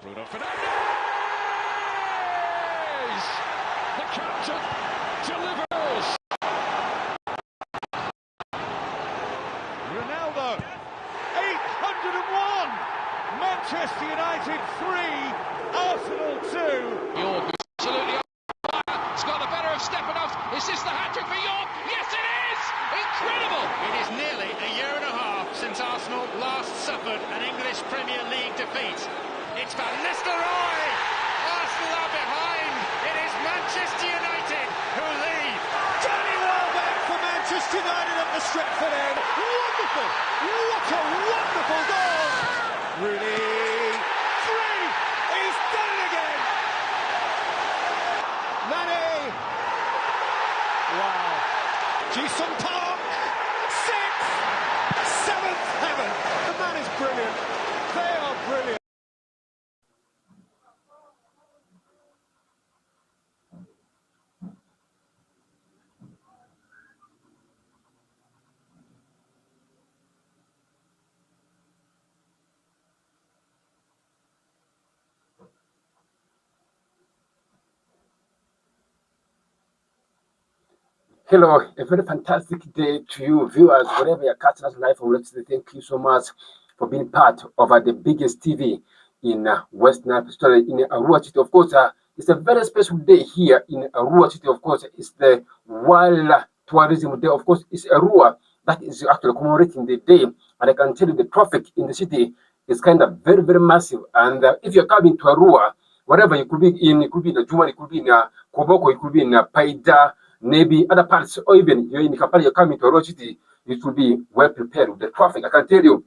Bruno Fernandes! The captain delivers! Ronaldo, 801! Manchester United 3, Arsenal 2. York is absolutely on fire. It's got the better of Stepanov. Is this the hat-trick for York? Yes, it is! Incredible! It is nearly a year and a half since Arsenal last suffered an English Premier League defeat. It's Van Nistelrooy! Arsenal are behind. It is Manchester United who lead. Danny Welbeck for Manchester United at the Stretford end. Wonderful! What a wonderful goal! Rooney, 3! He's done it again! Mane! Wow! Ji-sung Park, 6th, 7th heaven! The man is brilliant. They are brilliant. Hello, a very fantastic day to you, viewers, wherever you're catching us live from. Let's say thank you so much for being part of the biggest TV in Western Africa, in Arua City. Of course, it's a very special day here in Arua City. Of course, it's the World Tourism Day. Of course, it's Arua that is actually commemorating the day, and I can tell you the traffic in the city is kind of very, very massive. And if you're coming to Arua, wherever you could be in, it could be in Juma, it could be in Koboko, it could be in Paida, maybe other parts, or even you're in Kampala, you're coming to Arua City, you should be well prepared with the traffic. I can tell you,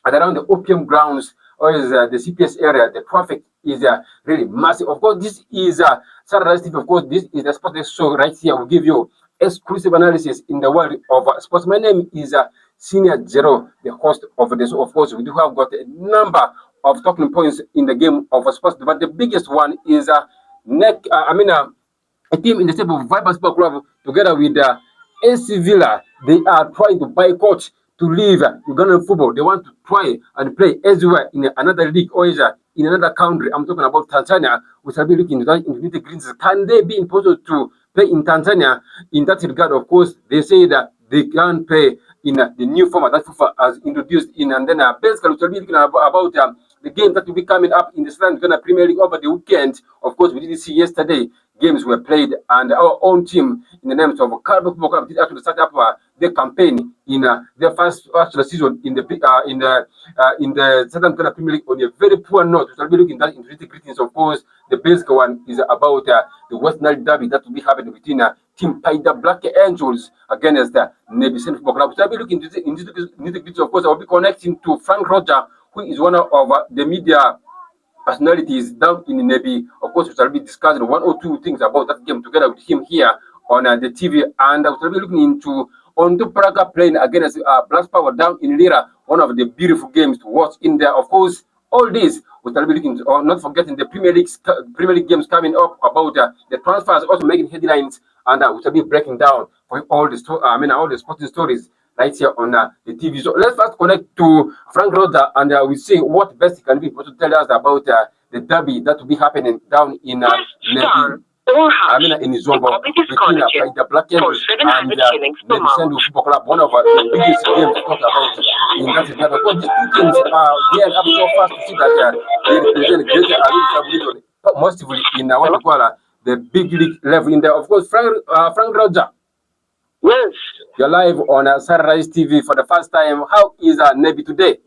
at around the opium grounds or is the CPS area, the traffic is really massive. Of course, this is Saturday TV. Of course, this is the sports show right here. We'll give you exclusive analysis in the world of sports. My name is Senior Zero, the host of this. Of course, we do have got a number of talking points in the game of sports, but the biggest one is a team in the shape of Viper Sport Club together with AC Villa. They are trying to boycott to leave Ugandan football. They want to try and play elsewhere in another league or in another country. I'm talking about Tanzania. We shall be looking into that into nitty-gritty. Can they be imposed to play in Tanzania? In that regard, of course, they say that they can play in the new format that FIFA has introduced in. And then basically, we shall be looking about the game that will be coming up in the South African Premier League over the weekend. Of course, we did see yesterday. Games were played, and our own team, in the names of Calvary Football Club, did actually start up their campaign in their first season in the Southern Ghana Premier League on a very poor note. We shall be looking at into nitty-gritties. Of course, the basic one is about the West Nile Derby that will be happening between Team Paida Black Angels against the Nebi Football Club. We shall be looking into nitty-gritties. Of course, I will be connecting to Frank Roger, who is one of the media personalities down in Nebi. Of course, we shall be discussing one or two things about that game together with him here on the TV, and we shall be looking into Ondo Praga playing against Blast Power down in Lira, one of the beautiful games to watch in there. Of course, all this we shall be looking to, not forgetting the Premier League games coming up, about the transfers also making headlines, and we shall be breaking down for all the all the sporting stories right here on the TV. So let's first connect to Frank Roda, and we see what best he can be able to tell us about the derby that will be happening down in Nebi. In Zombo, between the Black Angels and the Sendu Football Club, one of the biggest games to talk about in that regard. Of course, these two teams are geared up so fast to see that they represent greater region, mostly in what we call the big league level in there. Of course, Frank Roger. Yes. You're live on Sunrise TV for the first time. How is Nebi today?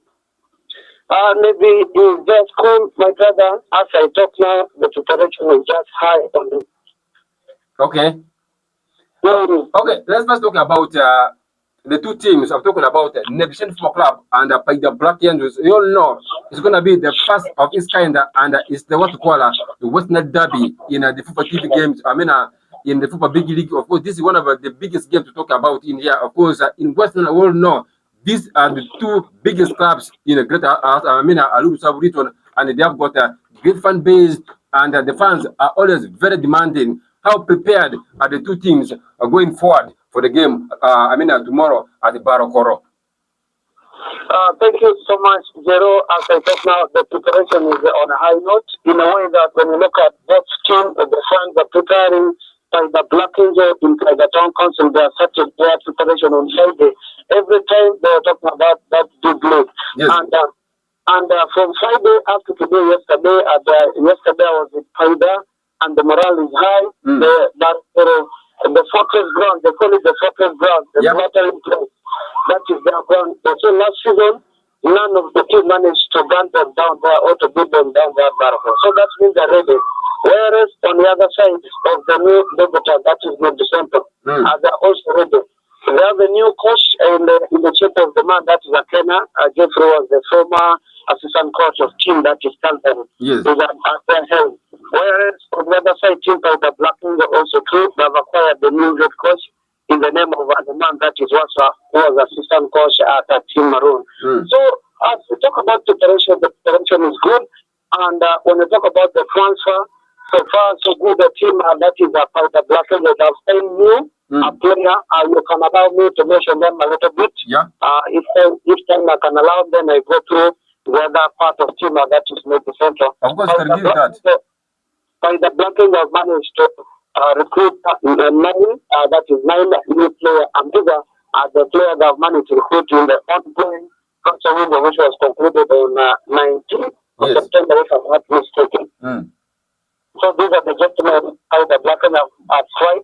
Nebi is just cool, my brother. As I talk now, the temperature is just high on me. Okay. Okay, let's first talk about the two teams. I'm talking about Nebi Football Club and the Black Angels. You all know it's going to be the first of its kind, and it's the what we call the Western Derby in the football TV games. In the football big league. Of course, this is one of the biggest games to talk about in here. Of course, in Western world, no, these are the two biggest clubs in the greater Alubu region, and they have got a great fan base, and the fans are always very demanding. How prepared are the two teams going forward for the game? Tomorrow at the Barokoro? Thank you so much, Zero. As I talk now, the preparation is on a high note in a way that when you look at both teams, the fans are preparing by the Black Angel in the town council, they are started their preparation on Friday. Every time they are talking about that big league. Yes. And from Friday up to today, yesterday I was with Paida, and the morale is high. The fortress ground, they call it the fortress ground, the watering place. That is their ground. So last season, none of the team managed to gun them down there or to beat them down there. So that means they're ready. Whereas on the other side of the new debutant, that is the December, they're also ready. They have a new coach in the shape of the man that is a Kenya. Jeffrey was the former assistant coach of team that is Calvary. Yes. At their helm. Whereas on the other side, team by the Black Angel also too, they have acquired the new head coach in the name of the man that is Wasa, who was assistant coach at Team Maroon. So as we talk about preparation, the preparation is good. And when we talk about the transfer, so far so good. The team that is by the Black Angel have signed new a player. You can allow me to mention them a little bit. Yeah. If time I can allow them, I go through the other part of team that is made the center. Of course, you can give that. By the Black Angel have managed to recruit 9, that is 9 new players, and these are the players that have managed to recruit in the ongoing transfer window, which was concluded on 19th of September, if I'm not mistaken. So these are the gentlemen how the Black Angel have tried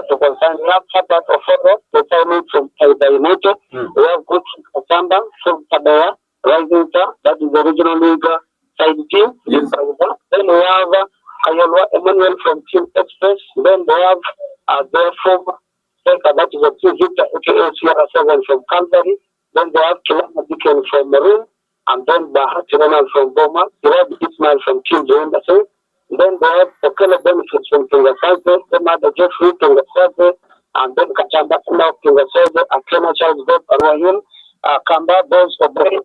to concern. We have Herbert Oforo, the signing from the United. We have Good Kasamba from Tabea, Rising Star, that is the regional league side team. Yes. Then we have Ayolwa Emmanuel from Team Express. Then they have their former center, that is a Team Victor, aka Sierra 7 from Calvary. Then they have Kilama Dicken from Maroon. And then Bahati Ronald from Boma. They have Ismail from Team Joenda. Then they have Okele Benefits from Tungasaze. Then have the Jeffrey Tungasaze. And then Kachamba Kuna Tungasaze. Akena Charles Bob Arwahim. Kamba Boys for Brain.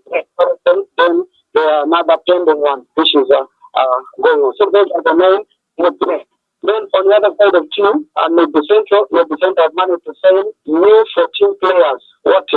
Then there are another pending one, which is going on. So those are the 9 new players. Then on the other side of team, the center have managed to sign new 14 players. What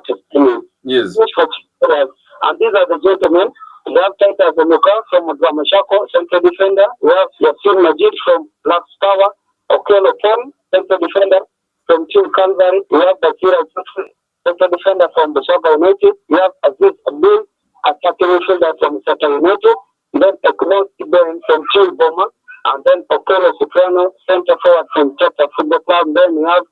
is mean? Yes. New 14 players. And these are the gentlemen. We have Titus Amuka from Dramashako, central defender. We have Yasin Majid from Black Tower. Okelo Pom, central defender from Team Calvary. We have Bakira Jeffrey, central defender from Busoga United. We have Aziz Abdul, attacking midfielder from Sata United. Then Ekmel Ibrahim from Team Boma. And then Okelo Soprano, center forward from Tata Football Club. Then we have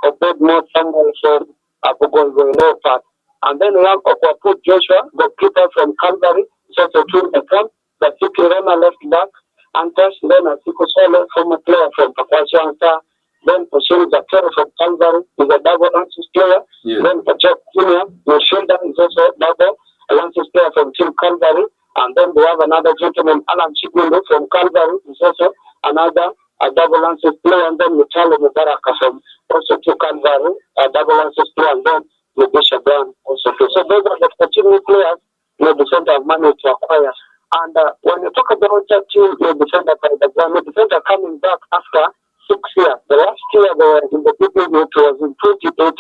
Obedmo Samuel from Abugongo Leopard. And then we have Okwapu Joshua, the keeper from Calvary, also to the camp, the Siki Rema left back, and then Asiko Solo, former player from Pakwasianta, then Oshun Zakero from Calvary, is a double Lances player. Yes. Then Jack Junior, the shoulder is also double Lances player from Team Calvary. And then we have another gentleman, Alan Chigundo from Calvary, is also another double Lances player. And then Mitalo Mubaraka from also to Calvary, a double Lances player. And then the Bishop Brown also too. So those are the 14 new players the center have managed to acquire. And when you talk about that team, the center coming back after 6 years. The last year they were in the people, it was in 2018,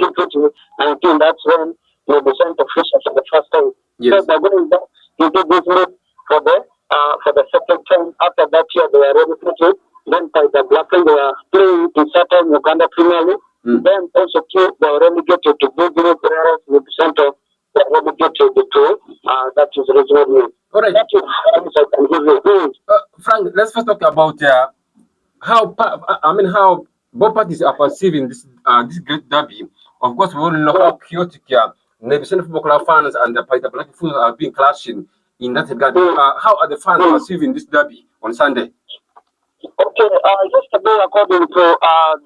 2019. That's when the center fished for the first time. Yes. So they're going back into this league for the second time. After that year, they are ready to it. Then by the Black Angel, they are playing in Southern Uganda Premier League. Then also too, they are relegated to big league, whereas with the center they are relegated to that is regional league. All right. That is I can give you. Frank, let's first talk about how both parties are perceiving this great derby. Of course, we all know how chaotic Nebisen Football Club fans and the Black fans have been clashing in that regard. How are the fans perceiving this derby on Sunday? Okay, yesterday, according to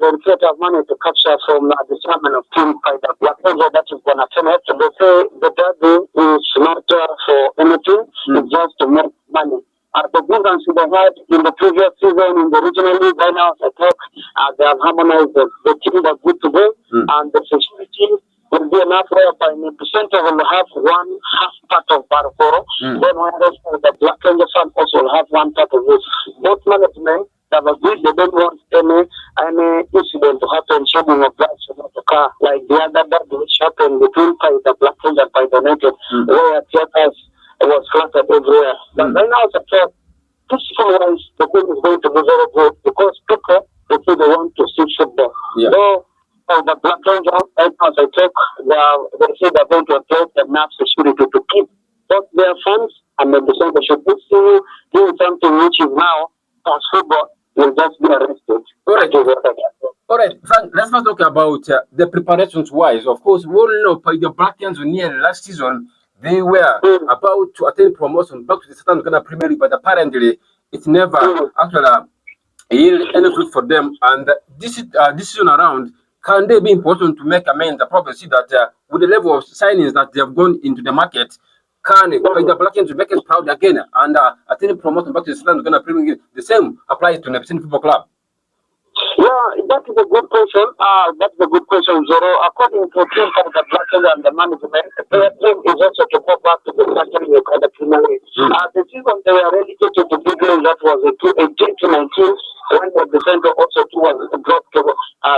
the report I've managed to capture from the chairman of Team Fighter Black Angel, that is going to finish, they say the derby is not for anything, it's just to make money. The grievance they had in the previous season in the regional league, right now, I talk, they have harmonized the team that's good to go, and the security will be enough whereby the center will have one half part of Barokoro, then when the Black Angel fan also will have one part of it. Both management have agreed they don't want any incident to happen, showing of that should not occur like the other that which happened between the Black Angels and Paida United, where theaters was flooded everywhere. But right now, it's a threat. Peaceful-wise, the game is going to be very good because people, they say they want to see football. Yeah. So, the Black Angels, as I talk, they say they're going to apply enough security to keep both their fans and the defense. They should be seeing doing something which is now as football will just be arrested. All right, Frank, let's first talk about the preparations wise. Of course, we all know the Black Angels near last season, they were about to attain promotion back to the Southern Ghana Premier League, but apparently it never actually yielded any fruit for them. And this season around, can they be important to make amends? I probably see that with the level of signings that they have gone into the market, can the Black Angels make us proud again and attain promotion back to the Southern Ghana Premier League? The same applies to Neptune Football Club. Yeah, that is a good question. That's a good question, Zoro. According to team from the Black Angels and the management, their dream is also to go back to the Black Angels and the Premier League. The season they were relegated to big game that was 18 to 19, when the center also was dropped to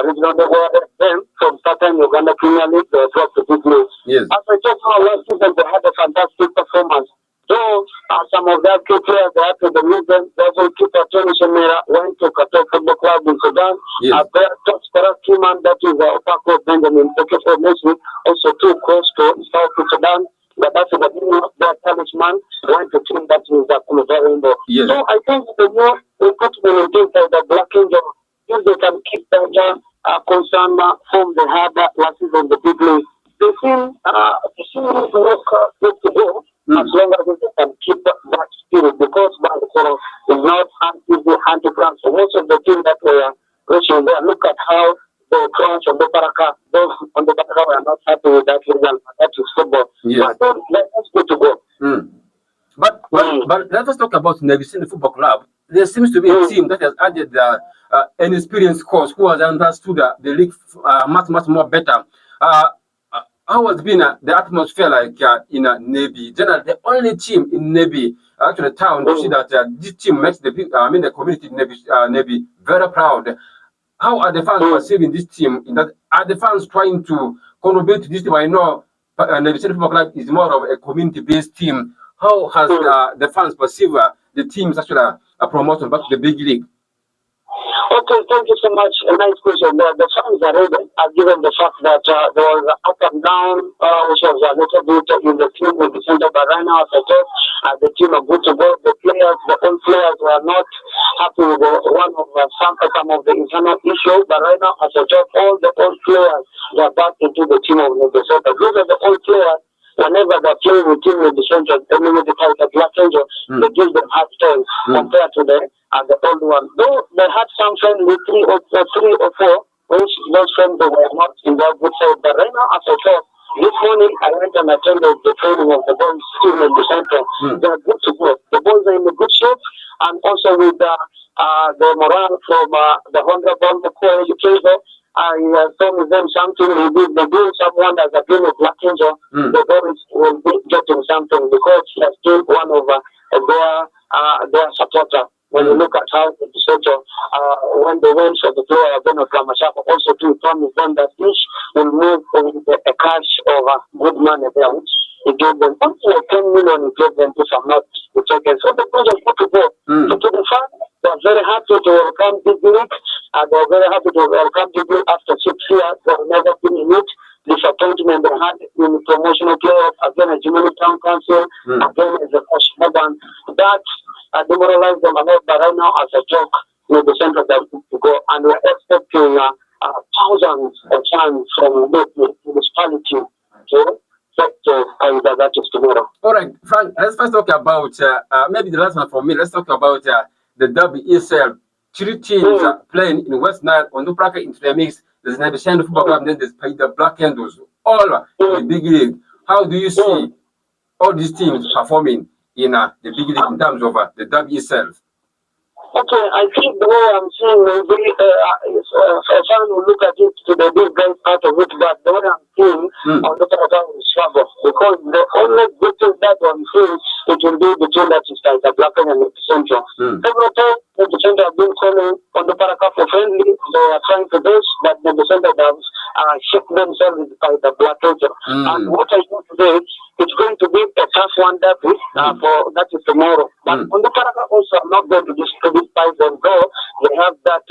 regional level. Then from Southern Uganda Premier League, they were dropped to big league. Yes. As I talked about last season, they had a fantastic performance. Though some of their key players, they had to remove them. The goalkeeper Tony Shemira went to Qatar Football Club in Sudan. Their top scorer key man, that is Opako Benjamin Okefo Messi, also too close to South Sudan. But that's the their talisman went to team that is Rainbow. Yes. So I think the more recruitment in things like the Black Angel, if they can keep that concern from the had last season, the big league, they seem to work good to go. As long as they can keep that spirit, because Bangkok is not an easy anti-France. So most of the teams that were reaching there, look at how the crunch of the Baraka, those on the Baraka were not happy with that result. That is football. Yes. So let's go to go. But let us talk about Nevisini Football Club. There seems to be a team that has added an experienced coach who has understood the league much more better. How has been the atmosphere like in Navy? Generally, the only team in Navy, actually town, to see that this team makes the the community Navy very proud. How are the fans perceiving this team? In that, are the fans trying to contribute to this team? I know Navy Football Club is more of a community-based team. How has the fans perceive the team's actually a promotion back to the big league? Okay, thank you so much. A nice question. The fans are ready, given the fact that there was up and down, which was a little bit in the team in the center, but right now, as I said, the team are good to go. The players, the old players were not happy with one of some of the internal issues, but right now, as I said, all the old players are back into the team of the center. These are the old players. Whenever they're playing with team with the center, with the Black Angel, they give them hard time compared to the old one. Though they had some friendly three or four, which those friends they were not in their good side. But right now, as I said, this morning I went and attended the training of the boys team in the center. They are good to go. The boys are in a good shape, and also with the morale from the Honorable Mukwe Educator. I told them something. They do someone as a game of Black Angel. The boys will be getting something because he is still one of their supporters. When you look at how the Lesotho, when they went for the player again of Ramashako, also to promise them that each will move with a cash of good money there, which he gave them something like 10 million. He gave them, if I'm not mistaken. So the project put to go. So to the fans, they're very happy to welcome Big League. They're very happy to welcome Big League after 6 years. They've never been in it. Disappointment they had in the promotional playoff, again as Jimmy Town Council, again as a coach Morgan. That demoralized them a lot, but right now as a joke, the center that to go, and we're expecting thousands of fans from the municipality to that is tomorrow. All right, Frank, let's first talk about maybe the last one for me. Let's talk about the derby itself. Three teams playing in West Nile, on the bracket into the mix. There's Nevi Football Club, and then there's the Black Angels, all in the big league. How do you see all these teams performing in the big league in terms of the derby itself? Okay, I think the way I'm seeing maybe a fan will look at it to the big guys part of it, but the way I'm seeing on the other will struggle because the only good thing that I'm seeing it will be between that is like the Black and the Central. Every time the defender have been calling on the Paraka for friendly. They are trying to do, but the defender have shook themselves by the black angel. And what I do today, it's going to be a tough one derby for that is tomorrow. But on the Paraka also, I'm not going to despise them, though they have that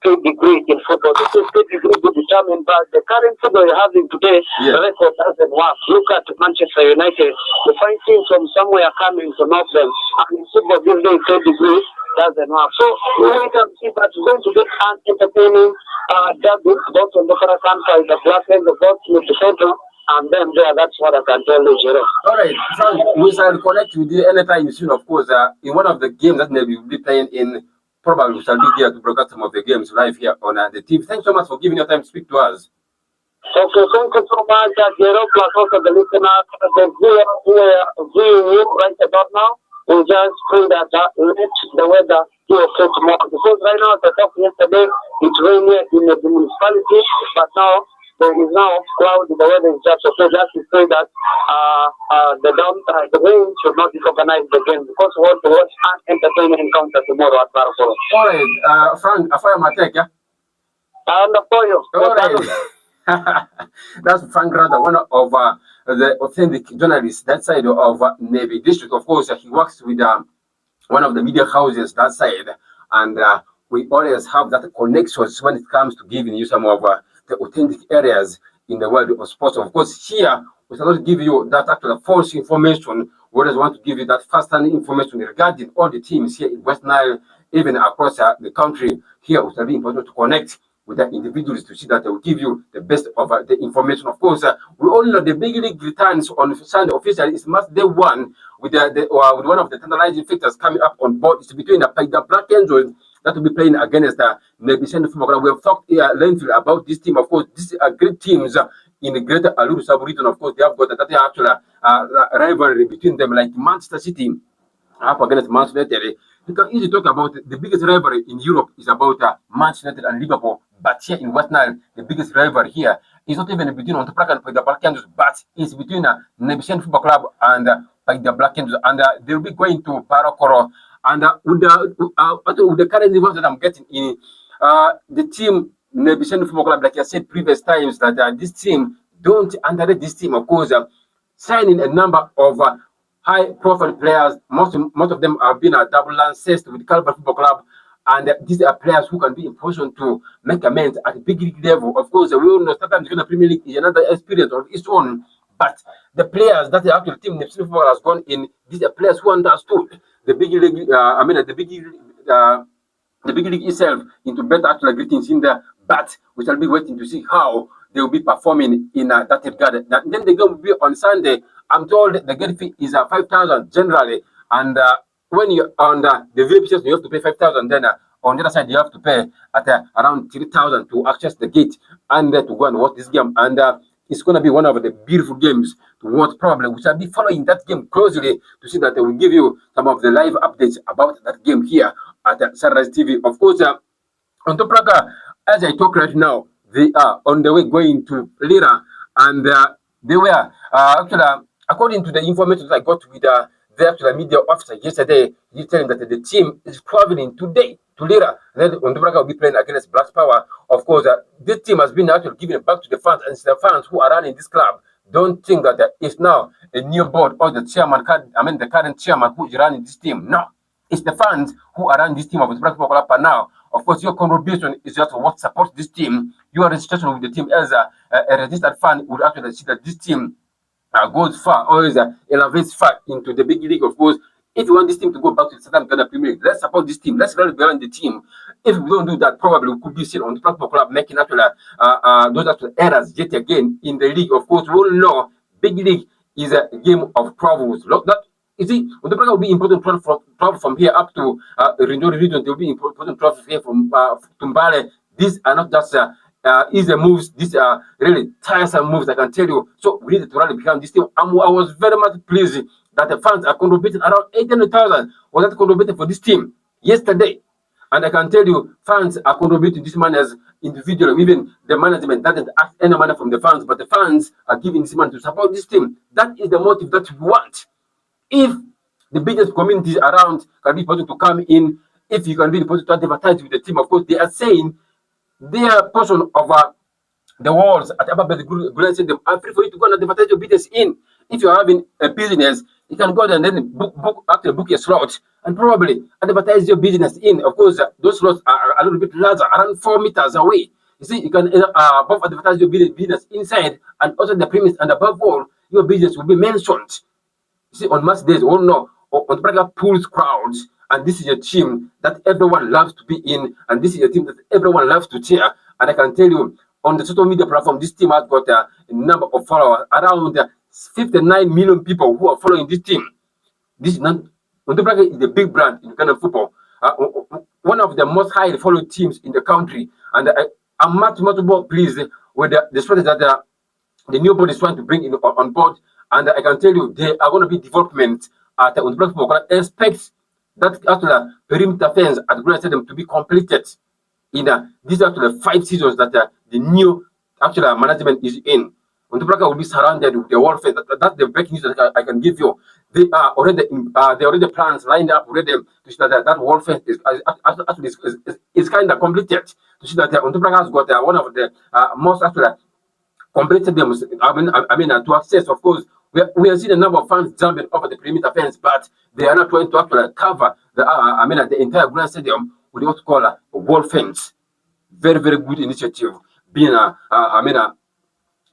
pedigree in football. The pedigree will determine, but the current football you're having today, the record doesn't work. Look at Manchester United. You find teams from somewhere coming to knock them. And in football, this day, pedigree doesn't work. So we wait and see, but it's going to be an entertaining derby, both on the Paracan side, the Black and the both with the central. And then there, that's what I can tell you, Jero. All right, Frank, we shall connect with you anytime soon, of course, in one of the games that maybe we'll be playing in. Probably we shall be there to broadcast some of the games live here on the TV. Thanks so much for giving your time to speak to us. Okay, thank you so much, Jero, plus also the listeners, the viewer who are viewing you right about now. We just pray that let the weather be okay tomorrow. Because right now, as I talked yesterday, it's raining in the municipality, but now there is now cloudy. The weather is just okay. Just to say that the rain should not disorganize the game because we want to watch an entertaining encounter tomorrow at Barcelona. All right, Frank, Afaya Matek, yeah? And for you. All right. That's Frank Rada, one of the authentic journalists that side of Navy District. Of course, he works with one of the media houses that side, and we always have that connections when it comes to giving you some of the authentic areas in the world of sports. Of course, here we cannot give you that actual false information. We always want to give you that first-hand information regarding all the teams here in West Nile, even across the country. Here, it will be important to connect with the individuals to see that they will give you the best of the information. Of course, we all know the big league returns on Sunday officially is match day one with with one of the tantalizing factors coming up on board. It's between the Black Angels that will be playing against the Nebisen Football Club. We have talked lengthily about this team. Of course, these are great teams in the greater Aluru Sabu region. Of course, they have got that actual rivalry between them, like Manchester City up against Manchester United. You can easily talk about the biggest rivalry in Europe is about Manchester United and Liverpool. But here in West Nile, the biggest rivalry here is not even between Ontoprakan and the Black Angels, but it's between Nebisen Football Club and the Black Angels. And they'll be going to Parakoro. And with the current levels that I'm getting in the team, Nebisen Football Club, like I said previous times, that this team, don't underrate this team, of course, signing a number of high-profile players. Most of them have been double ancestors with Calvary Football Club, and these are players who can be in position to make amends at the big league level. Of course, we all know sometimes the Premier League is another experience of its own, but the players that the actual team Neptune Football has gone in, these are players who understood the big league. The big league itself into better actual greetings in there. But we shall be waiting to see how they will be performing in that regard. Then the game will be on Sunday. I'm told the gate fee is 5,000 generally, and when you're on the VIP session, you have to pay 5,000. Then on the other side, you have to pay at around 3,000 to access the gate and to go and watch this game. And it's going to be one of the beautiful games to watch. Probably we shall be following that game closely to see that they will give you some of the live updates about that game here at Sunrise TV. Of course, on Topraka, as I talk right now, they are on the way going to Lira, and they were actually, according to the information that I got with the actual media officer yesterday, he's telling that the team is traveling today to Lira. Then Ondubraka will be playing against Black Power. Of course, this team has been actually given back to the fans, and it's the fans who are running this club. Don't think that it's now a new board or the chairman, the current chairman who is running this team. No, it's the fans who are running this team of the Black Power Club now. Of course, your contribution is just what supports this team. Your registration with the team as a registered fan would actually see that this team goes far, or elevates far into the big league. Of course, if you want this team to go back to the Southern Ghana Premier League, let's support this team. Let's rally behind the team. If we don't do that, probably we could be seen on the platform club making actual those actual errors yet again in the league. Of course, we all know big league is a game of travels. That you see, on the program will be important travel from here up to Rindori region. There will be important travel here from Tumbale. These are not just easy moves. These are really tiresome moves, I can tell you. So we need to rally behind this team. I was very much pleased that the fans are contributing around 800,000 was that contributed for this team yesterday. And I can tell you, fans are contributing this money as individually. Even the management doesn't ask any money from the fans, but the fans are giving this money to support this team. That is the motive that we want. If the business communities around can be possible to come in if you can be in the position to advertise with the team, of course, they are saying their portion of the walls at Abba Grand Stadium are free for you to go and advertise your business in. If you're having a business, you can go there and then book a slot and probably advertise your business in. Of course, those slots are a little bit larger, around 4 meters away. You see, you can both advertise your business inside and also the premise, and above all, your business will be mentioned. You see, on match days, oh no, on the pools crowds, and this is a team that everyone loves to be in, and this is a team that everyone loves to cheer. And I can tell you, on the social media platform, this team has got a number of followers, around 59 million people who are following this team. This is not, Ondubraka is the big brand in Ghana football, one of the most highly followed teams in the country, and I'm much more pleased with the strategy that the new board is trying to bring in on board. And I can tell you, there are going to be development at Ondubraka football. Expect that actually perimeter fence at Grand Stadium to be completed in these actually 5 seasons that the new actual management is in. Ondubraka will be surrounded with the wall fence. That's the breaking news that I can give you. They are already plans lined up already to see that wall fence is kind of completed. To see that Ondubraka has got one of the most actually completed them. To access, of course, we are seeing a number of fans jumping over the perimeter fence, but they are not trying to actually cover the entire Grand Stadium with what we call a wall fence. Very, very good initiative being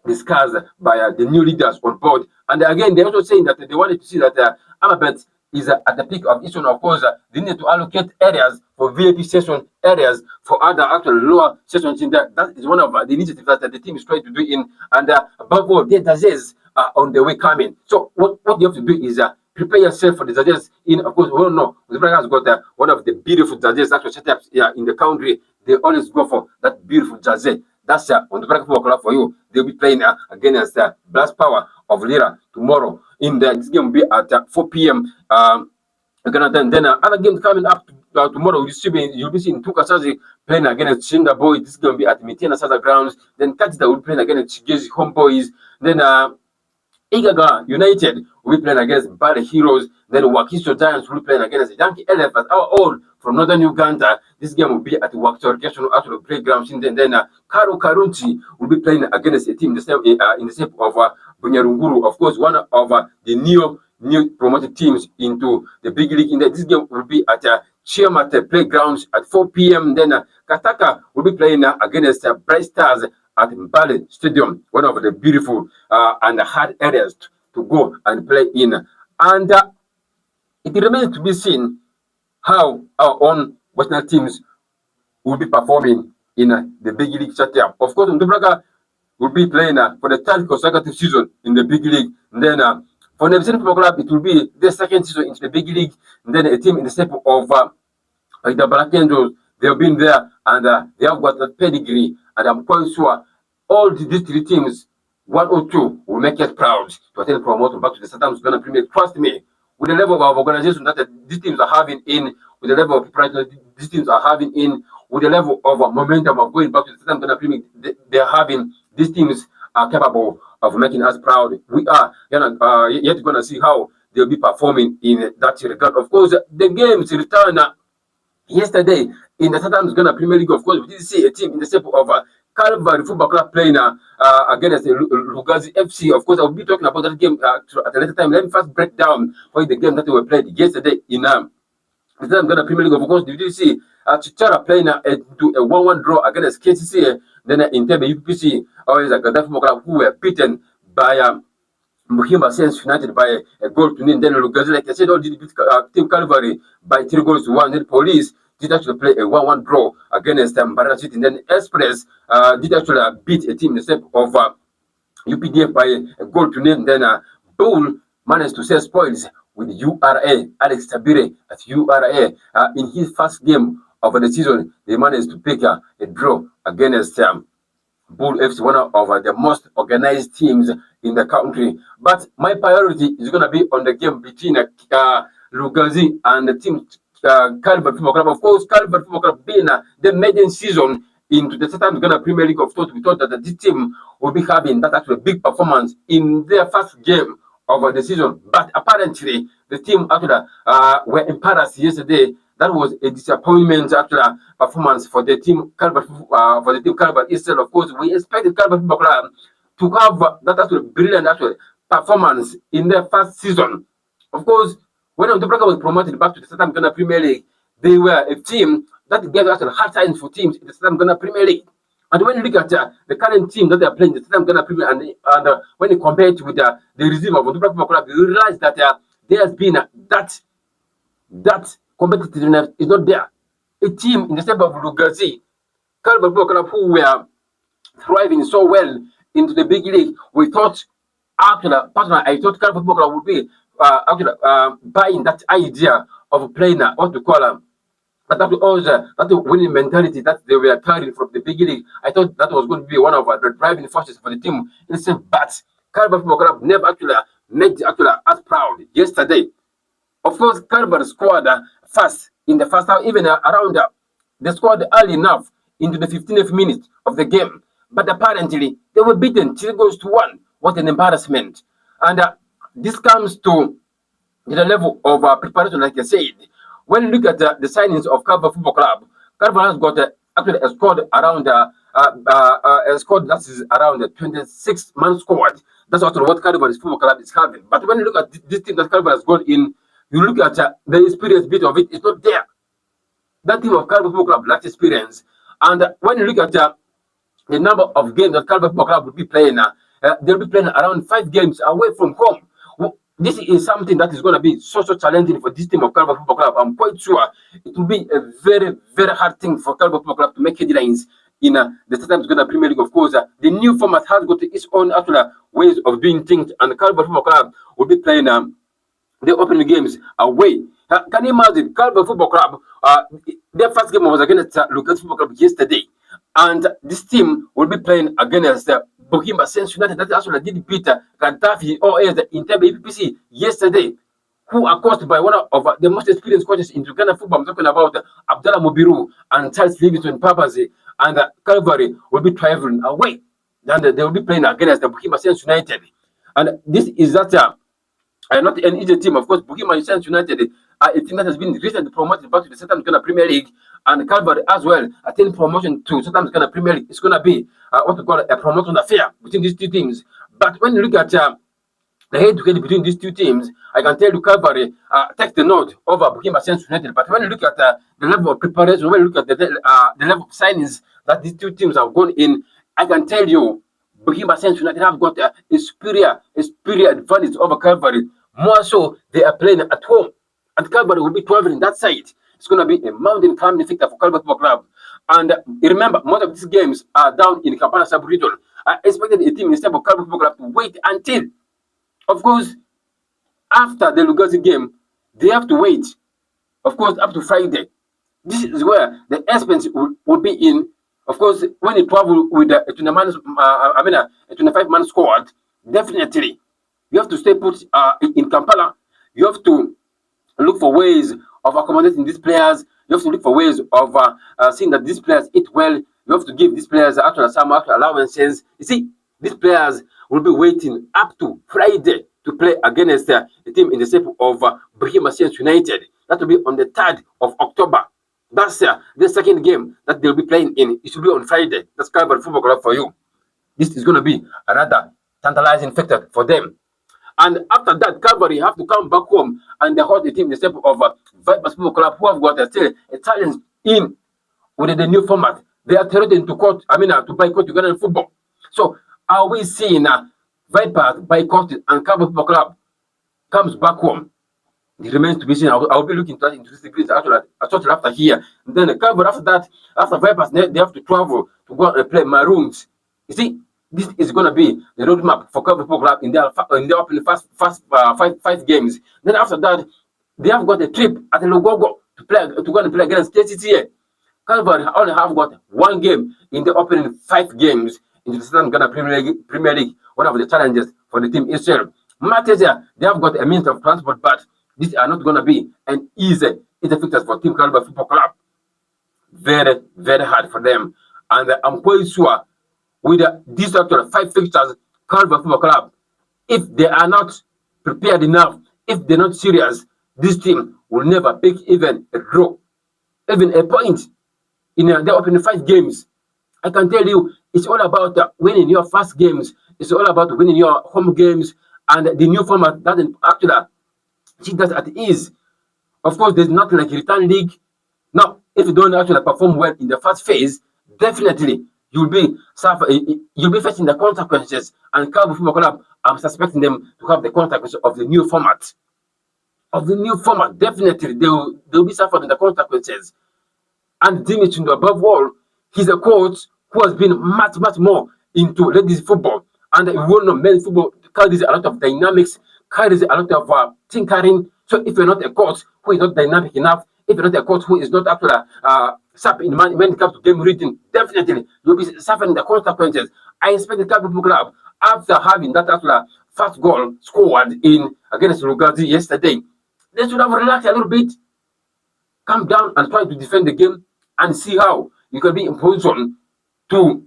discussed by the new leaders on board. And again, they're also saying that they wanted to see that Amabet is at the peak of its own. Of course, they need to allocate areas for VIP session, areas for other actual lower sessions in there. That is one of the initiatives that the team is trying to do in. And above all, the Dazes are on the way coming. So what you have to do is prepare yourself for the Dazes in. Of course, we all know Uzbek has got one of the beautiful Dazes actually set up in the country. They always go for that beautiful Daze. That's on the Black Football Club for you. They'll be playing against Blast Power of Lira tomorrow. This game will be at 4 p.m. Then other games coming up tomorrow. You'll be seeing Tukasazi playing against Shinda Boys. This is going to be at Mitiana Sada grounds. Then Kajita will be playing against Chigezi Homeboys. Then Igaga United will be playing against Bari Heroes. Then Wakiso Giants will be playing against Yankee Elephants, our own from northern Uganda. This game will be at the Wakiso Recreational Outdoor Playground. Then Karu Karunchi will be playing against a team in the shape of Bunyarunguru. Of course, one of the new promoted teams into the big league. This game will be at Chiamate Playgrounds at 4 p.m. Then Kataka will be playing against Bright Stars at Mbale Stadium, one of the beautiful and hard areas to go and play in. And it remains to be seen how our own national teams will be performing in the big league setup. Of course, Ndubraga will be playing for the 3rd consecutive season in the big league. And then for the Nebisen Football Club, it will be the 2nd season into the big league. And then a team in the shape of the Black Angels, they've been there and they have got a pedigree. And I'm quite sure all these 3 teams, 1 or 2, will make us proud to attend promotion back to the Southern Ghana Premier. Trust me, with the level of organization that these teams are having in, with the level of pride these teams are having in, with the level of momentum of going back to the Southern Ghana Premier they are having, these teams are capable of making us proud. We are yet going to see how they'll be performing in that regard. Of course, the games return yesterday in the Southern Ghana Premier League. Of course, we did see a team in the shape of Calvary Football Club playing against Lugazi FC. Of course, I will be talking about that game at a later time. Let me first break down for the game that we played yesterday in the Ghana Premier League. Of course, did you see Chichara playing into a 1-1 draw against KCC? Then in Tebe UPC, always a Gaddafi Football Club who were beaten by Muhima Sense United by a goal to nil. Then Lugazi, like I said, all did beat Team Calvary by 3 goals to 1. Then Police did actually play a 1-1 draw against Baraka City. And then Express did actually beat a team in the shape of UPDF by a goal to nil. And then Bull managed to sell spoils with URA. Alex Tabire at URA. In his first game of the season, they managed to pick a draw against Bull FC, one of the most organized teams in the country. But my priority is going to be on the game between Lugazi and the team Calvary Football Club. Of course, Calvary Football Club being the maiden season into the Southern Ghana Premier League. Of course, we thought that this team will be having that actually big performance in their first game of the season. But apparently, the team actually were embarrassed yesterday that was a disappointment actually performance for the team Calvary Calvary itself. Of course, we expected Calvary Football Club to have that actually brilliant actually performance in their first season. Of course, when Ontobraka was promoted back to the Southern Ghana Premier League, they were a team that gave actually hard times for teams in the Southern Ghana Premier League. And when you look at the current team that they are playing, the Southern Ghana Premier, and when you compare it with the regime of Ontobraka Football Club, you realize that there has been that competitiveness is not there. A team in the shape of Lugazi, Calvary Football Club, who were thriving so well into the big league, we thought, actually, personally, I thought Calvary Football Club would be buying that idea of playing what to call that winning mentality that they were carrying from the big league. I thought that was going to be one of the driving forces for the team. But Calvary Football Club never actually made us proud yesterday. Of course, Calvary scored fast in the first half, even around they scored early enough into the 15th minute of the game. But apparently, they were beaten 3-1. What an embarrassment. And this comes to the level of preparation, like I said. When you look at the signings of Calvary Football Club, Calvary has got actually a squad around a squad that is around 26-man squad. That's also what Calvary Football Club is having. But when you look at this team that Calvary has got in, you look at the experience bit of it, it's not there. That team of Calvary Football Club lacks experience. And when you look at the number of games that Calvary Football Club will be playing, they'll be playing around 5 games away from home. This is something that is going to be so challenging for this team of Calvary Football Club. I'm quite sure it will be a very, very hard thing for Calvary Football Club to make headlines in the Southern Ghana Premier League. Of course, the new format has got its own actual ways of doing things, and Calvary Football Club will be playing the opening games away. Can you imagine Calvary Football Club? Their first game was against Lucas Football Club yesterday, and this team will be playing against Bohemia Saints United that actually did beat Gaddafi OAS in Tebe EPPC yesterday, who are coached by one of the most experienced coaches in Ghana football. I'm talking about Abdallah Mubiru and Charles Livingston Papazi, and Calvary will be traveling away. And they will be playing against the Bohemia Saints United. And this is that not an easy team. Of course, Bohemia Saints United are a team that has been recently promoted back to the Southern Ghana Premier League, and Calvary as well attained promotion to Southern Ghana Premier League. It's going to be what we call a promotion affair between these two teams. But when you look at the head-to-head between these two teams, I can tell you Calvary takes the note over Bohemia Saints United. But when you look at the level of preparation, when you look at the level of signings that these two teams have gone in, I can tell you Bohemia Saints United have got a superior advantage over Calvary. More so, they are playing at home, and Calvary will be traveling that side. It's going to be a mountain climbing factor for Calvary Football Club. And remember, most of these games are down in Kampala sub-region. I expected a team instead of Calvary Football Club to wait until, of course, after the Lugazi game, they have to wait, of course, up to Friday. This is where the expense will be in. Of course, when you travel with a 25-man squad, definitely you have to stay put in Kampala. You have to look for ways of accommodating these players. You have to look for ways of seeing that these players eat well. You have to give these players some allowances. You see, these players will be waiting up to Friday to play against a team in the shape of Bohemia Saints United. That will be on the 3rd of October. That's the second game that they'll be playing in. It should be on Friday. That's Calvary Football Club for you. This is going to be another tantalizing factor for them. And after that, Calvary have to come back home and they host the team in the shape of Vipers Football Club, who have got still a challenge in with the new format. They are threatening to boycott Ugandan football. So are we seeing Vipers boycotted and Calvary Football Club comes back home? It remains to be seen. I'll be looking into this degree actually after here. And then Calvary after that, after Vipers, they have to travel to go and play Maroons. You see, this is going to be the roadmap for Calvary Football Club in their first 5 games. Then after that, they have got a trip at Logogo to go and play against KCTA. Calvary only have got 1 game in the opening 5 games in the Southern Ghana Premier League. One of the challenges for the team itself. Matezia, they have got a means of transport, but these are not going to be an easy fixtures for Team Calvary Football Club. Very, very hard for them. And I'm quite sure with these 5 fixtures, Calvary Football Club, if they are not prepared enough, if they're not serious, this team will never pick even a draw even a point in their opening 5 games. I can tell you, it's all about winning your first games. It's all about winning your home games, and the new format doesn't actually see that at ease. Of course, there's nothing like a return league. Now, if you don't actually perform well in the first phase, definitely you'll be facing the consequences. And Calvary Football Club, I'm suspecting them to have the consequences of the new format. Definitely they'll be suffering the consequences. And Dimitri, above all, he's a coach who has been much more into ladies football. And we all know men's football carries a lot of dynamics, carries a lot of tinkering. So if you're not a coach who is not dynamic enough, if you're not a coach who is not actually sharp in when it comes to game reading, definitely you'll be suffering the consequences. I expect the Calvary Club, after having that actual first goal scored in against Lugazi yesterday, they should have relaxed a little bit, come down and try to defend the game and see how you can be in position to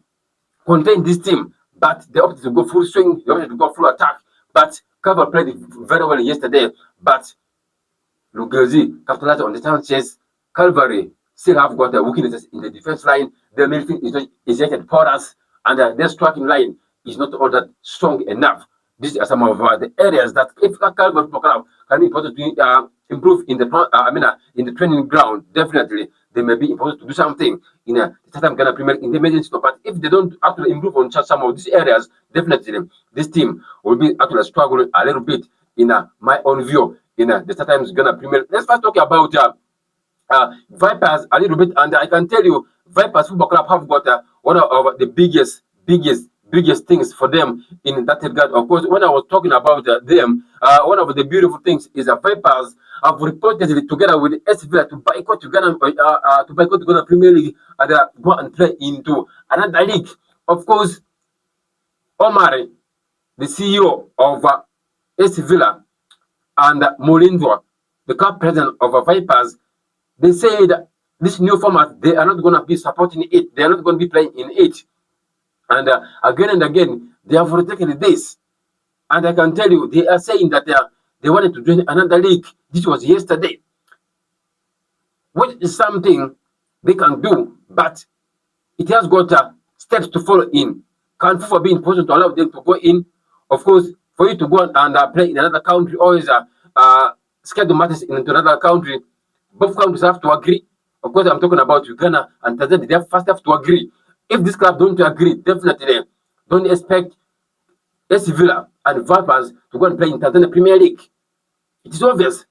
contain this team. But they opted to go full swing, they opted to go full attack. But Calvary played very well yesterday. But Lugazi capitalized on the chances. Calvary still have got weaknesses in the defense line. Their midfield is not yet porous, and their striking line is not all that strong enough. These are some of the areas that if Calvary Club can be important to improve in the in the training ground. Definitely, they may be important to do something in the Southern Ghana Premier in the emergency. But if they don't actually improve on some of these areas, definitely this team will be actually struggling a little bit. In my own view, in the Southern Ghana Premier. Let's first talk about Vipers a little bit, and I can tell you, Vipers Football Club have got one of the biggest things for them in that regard. Of course, when I was talking about them, one of the beautiful things is that Vipers have reportedly, together with S Villa, to boycott Ghana Premier League and go and play into another league. Of course, Omar, the CEO of S Villa, and Molindwa, the club president of Vipers, they say that this new format, they are not going to be supporting it. They are not going to be playing in it. And again and again, they have rejected this. And I can tell you, they are saying that they wanted to join another league. This was yesterday. Which is something they can do, but it has got steps to follow in. Can FIFA be in position to allow them to go in? Of course, for you to go and play in another country, or is schedule matters into another country, both countries have to agree. Of course, I'm talking about Uganda and Tanzania. They first have to agree. If this club don't agree, definitely don't expect AC Villa and Vipers to go and play in Tanzania Premier League. It is obvious.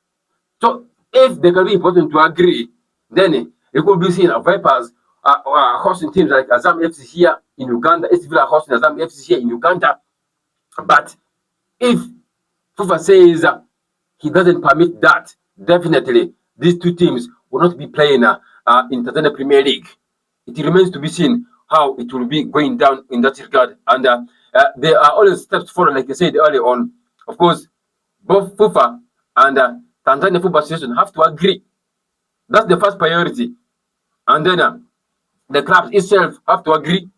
So if they can be important to agree, then it could be seen Vipers hosting teams like Azam FC here in Uganda, AC Villa hosting Azam FC here in Uganda. But if FIFA says he doesn't permit that, definitely these two teams will not be playing in Tanzania Premier League. It remains to be seen how it will be going down in that regard. And there are always steps forward, like I said earlier on. Of course, both FIFA and Tanzania Football Association have to agree. That's the first priority. And then the clubs itself have to agree.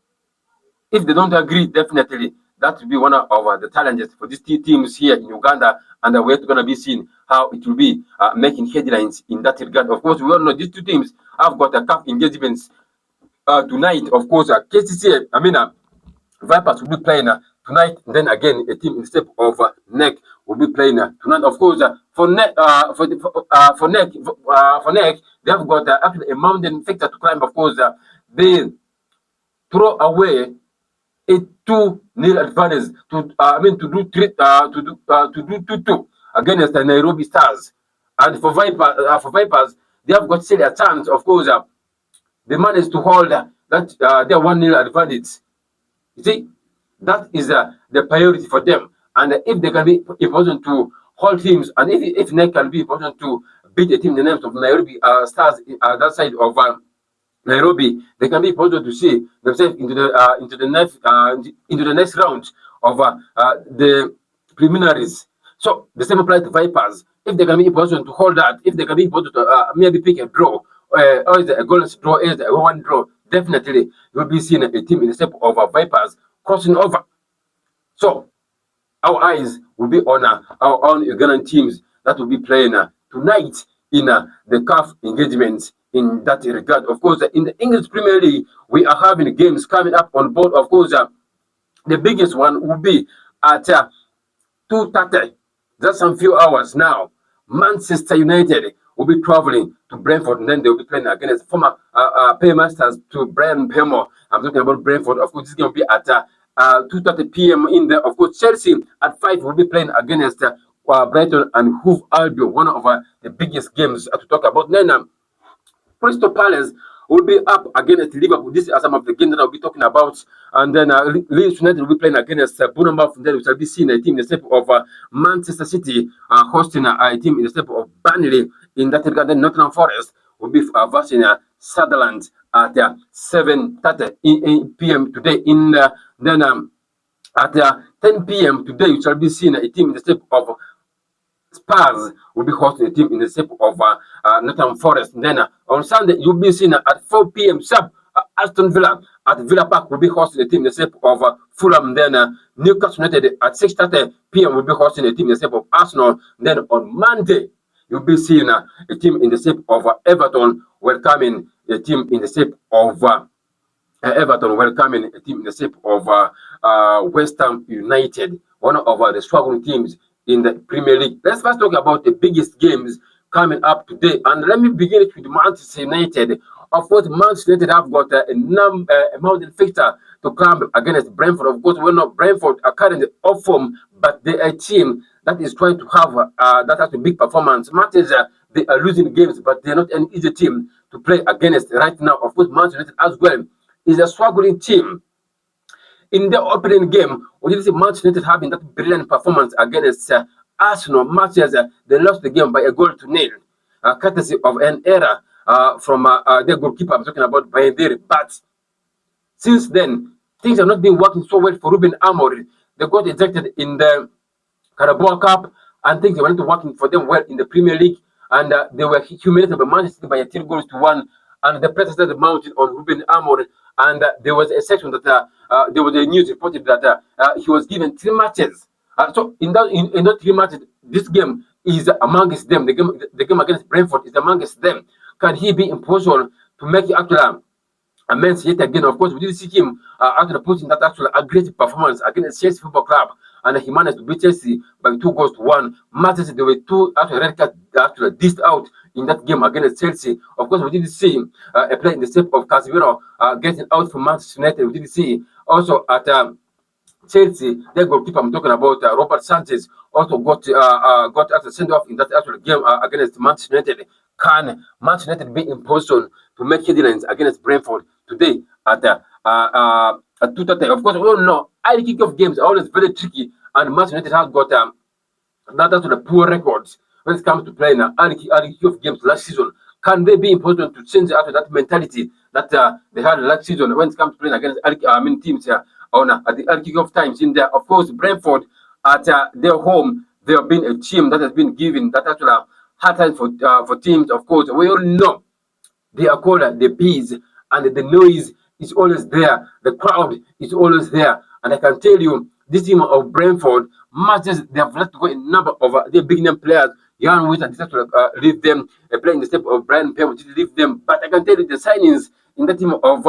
If they don't agree, definitely that will be one of the challenges for these teams here in Uganda, and we're going to be seeing how it will be making headlines in that regard. Of course, we all know these two teams have got a cup engagements tonight. Of course, KCC, Vipers will be playing tonight. Then again, a team in the step of NEC will be playing tonight. Of course, for NEC, they have got actually a mountain factor to climb. Of course, they throw away a 2-0 advantage to do 2-2 against the Nairobi Stars. And for Vipers, they have got still a chance. Of course, they managed to hold that their 1-0 advantage. You see, that is the priority for them. And if they can be important to hold teams, and if NEC can be important to beat a team in the names of Nairobi Stars that side of Nairobi, they can be important to see themselves into the next round of the preliminaries. So the same applies to Vipers. If they can be important to hold that, if they can be important to maybe pick a draw, or is it a goalless draw, is it a 1 draw, definitely you will be seeing a team in the step of Vipers crossing over. So our eyes will be on our own Ugandan teams that will be playing tonight in the CAF engagements in that regard. Of course, in the English Premier League, we are having games coming up on board. Of course, the biggest one will be at 2:30. Just some few hours now. Manchester United will be traveling to Brentford, and then they will be playing against former paymasters to Brian Pemo. I'm talking about Brentford. Of course, this is going to be at 2:30 p.m. in there. Of course, Chelsea at 5 will be playing against Brighton and Hove Albion, one of the biggest games to talk about. Then Crystal Palace will be up against Liverpool. These are some of the games that I'll be talking about. And then Leeds United will be playing against Bournemouth. And then we shall be seeing a team in the step of Manchester City hosting a team in the step of Burnley. In that regard, then Nottingham Forest will be versing Sunderland at 7:30 p.m. today. Then at 10 p.m. today, we shall be seeing a team in the step of Spurs will be hosting a team in the shape of Nottingham Forest. Then on Sunday, you'll be seeing at 4 p.m. sharp Aston Villa at Villa Park will be hosting a team in the shape of Fulham. Then Newcastle United at 6:30 p.m. will be hosting a team in the shape of Arsenal. Then on Monday, you'll be seeing a team in the shape of Everton welcoming a team in the shape of Everton welcoming a team in the shape of West Ham United, one of the struggling teams in the Premier League. Let's first talk about the biggest games coming up today. And let me begin it with Manchester United. Of course, Manchester United have got a mountain fixture to climb against Brentford. Of course, we're not Brentford are currently off form, but they are a team that is trying to have that has a big performance. Manchester, they are losing games, but they're not an easy team to play against right now. Of course, Manchester United as well is a struggling team. In the opening game, we did see Manchester United having that brilliant performance against Arsenal. Manchester, they lost the game by a goal to nil, courtesy of an error from their goalkeeper. I'm talking about Bayendere. But since then, things have not been working so well for Ruben Amorim. They got ejected in the Carabao Cup, and things were not working for them well in the Premier League. And they were humiliated by Manchester City by 3-1. And the pressure started mounting on Ruben Amorim. And there was a section that there was a news reported that he was given 3 matches. So in those 3 matches, this game is amongst them. The game against Brentford is amongst them. Can he be in position to make it actually amends yet again? Of course, we did see him actually putting that actually a great performance against Chelsea Football Club, and he managed to beat Chelsea by 2-1. Manchester, there were 2 actually red cards actually dished out in that game against Chelsea. Of course, we did see a play in the shape of Casemiro getting out from Manchester United. We did see also at Chelsea, their goalkeeper, I'm talking about Robert Sanchez, also got actually sent off in that actual game against Manchester United. Can Manchester United be in position to make headlines against Brentford today at 2:30? Of course, we all know early kick-off games are always very tricky, and Manchester United has got that poor records when it comes to playing early kick-off games last season. Can they be in position to change after that mentality that they had last season when it comes to playing against teams at the early kick-off times in there? Of course, Brentford at their home, they have been a team that has been given that actually hard time for teams. Of course, we all know they are called the bees, and the noise is always there. The crowd is always there, and I can tell you, this team of Brentford matches they have let go a number of their big name players. Jan Witt decided to leave them, playing the step of Brian Pemo to leave them. But I can tell you the signings in the team of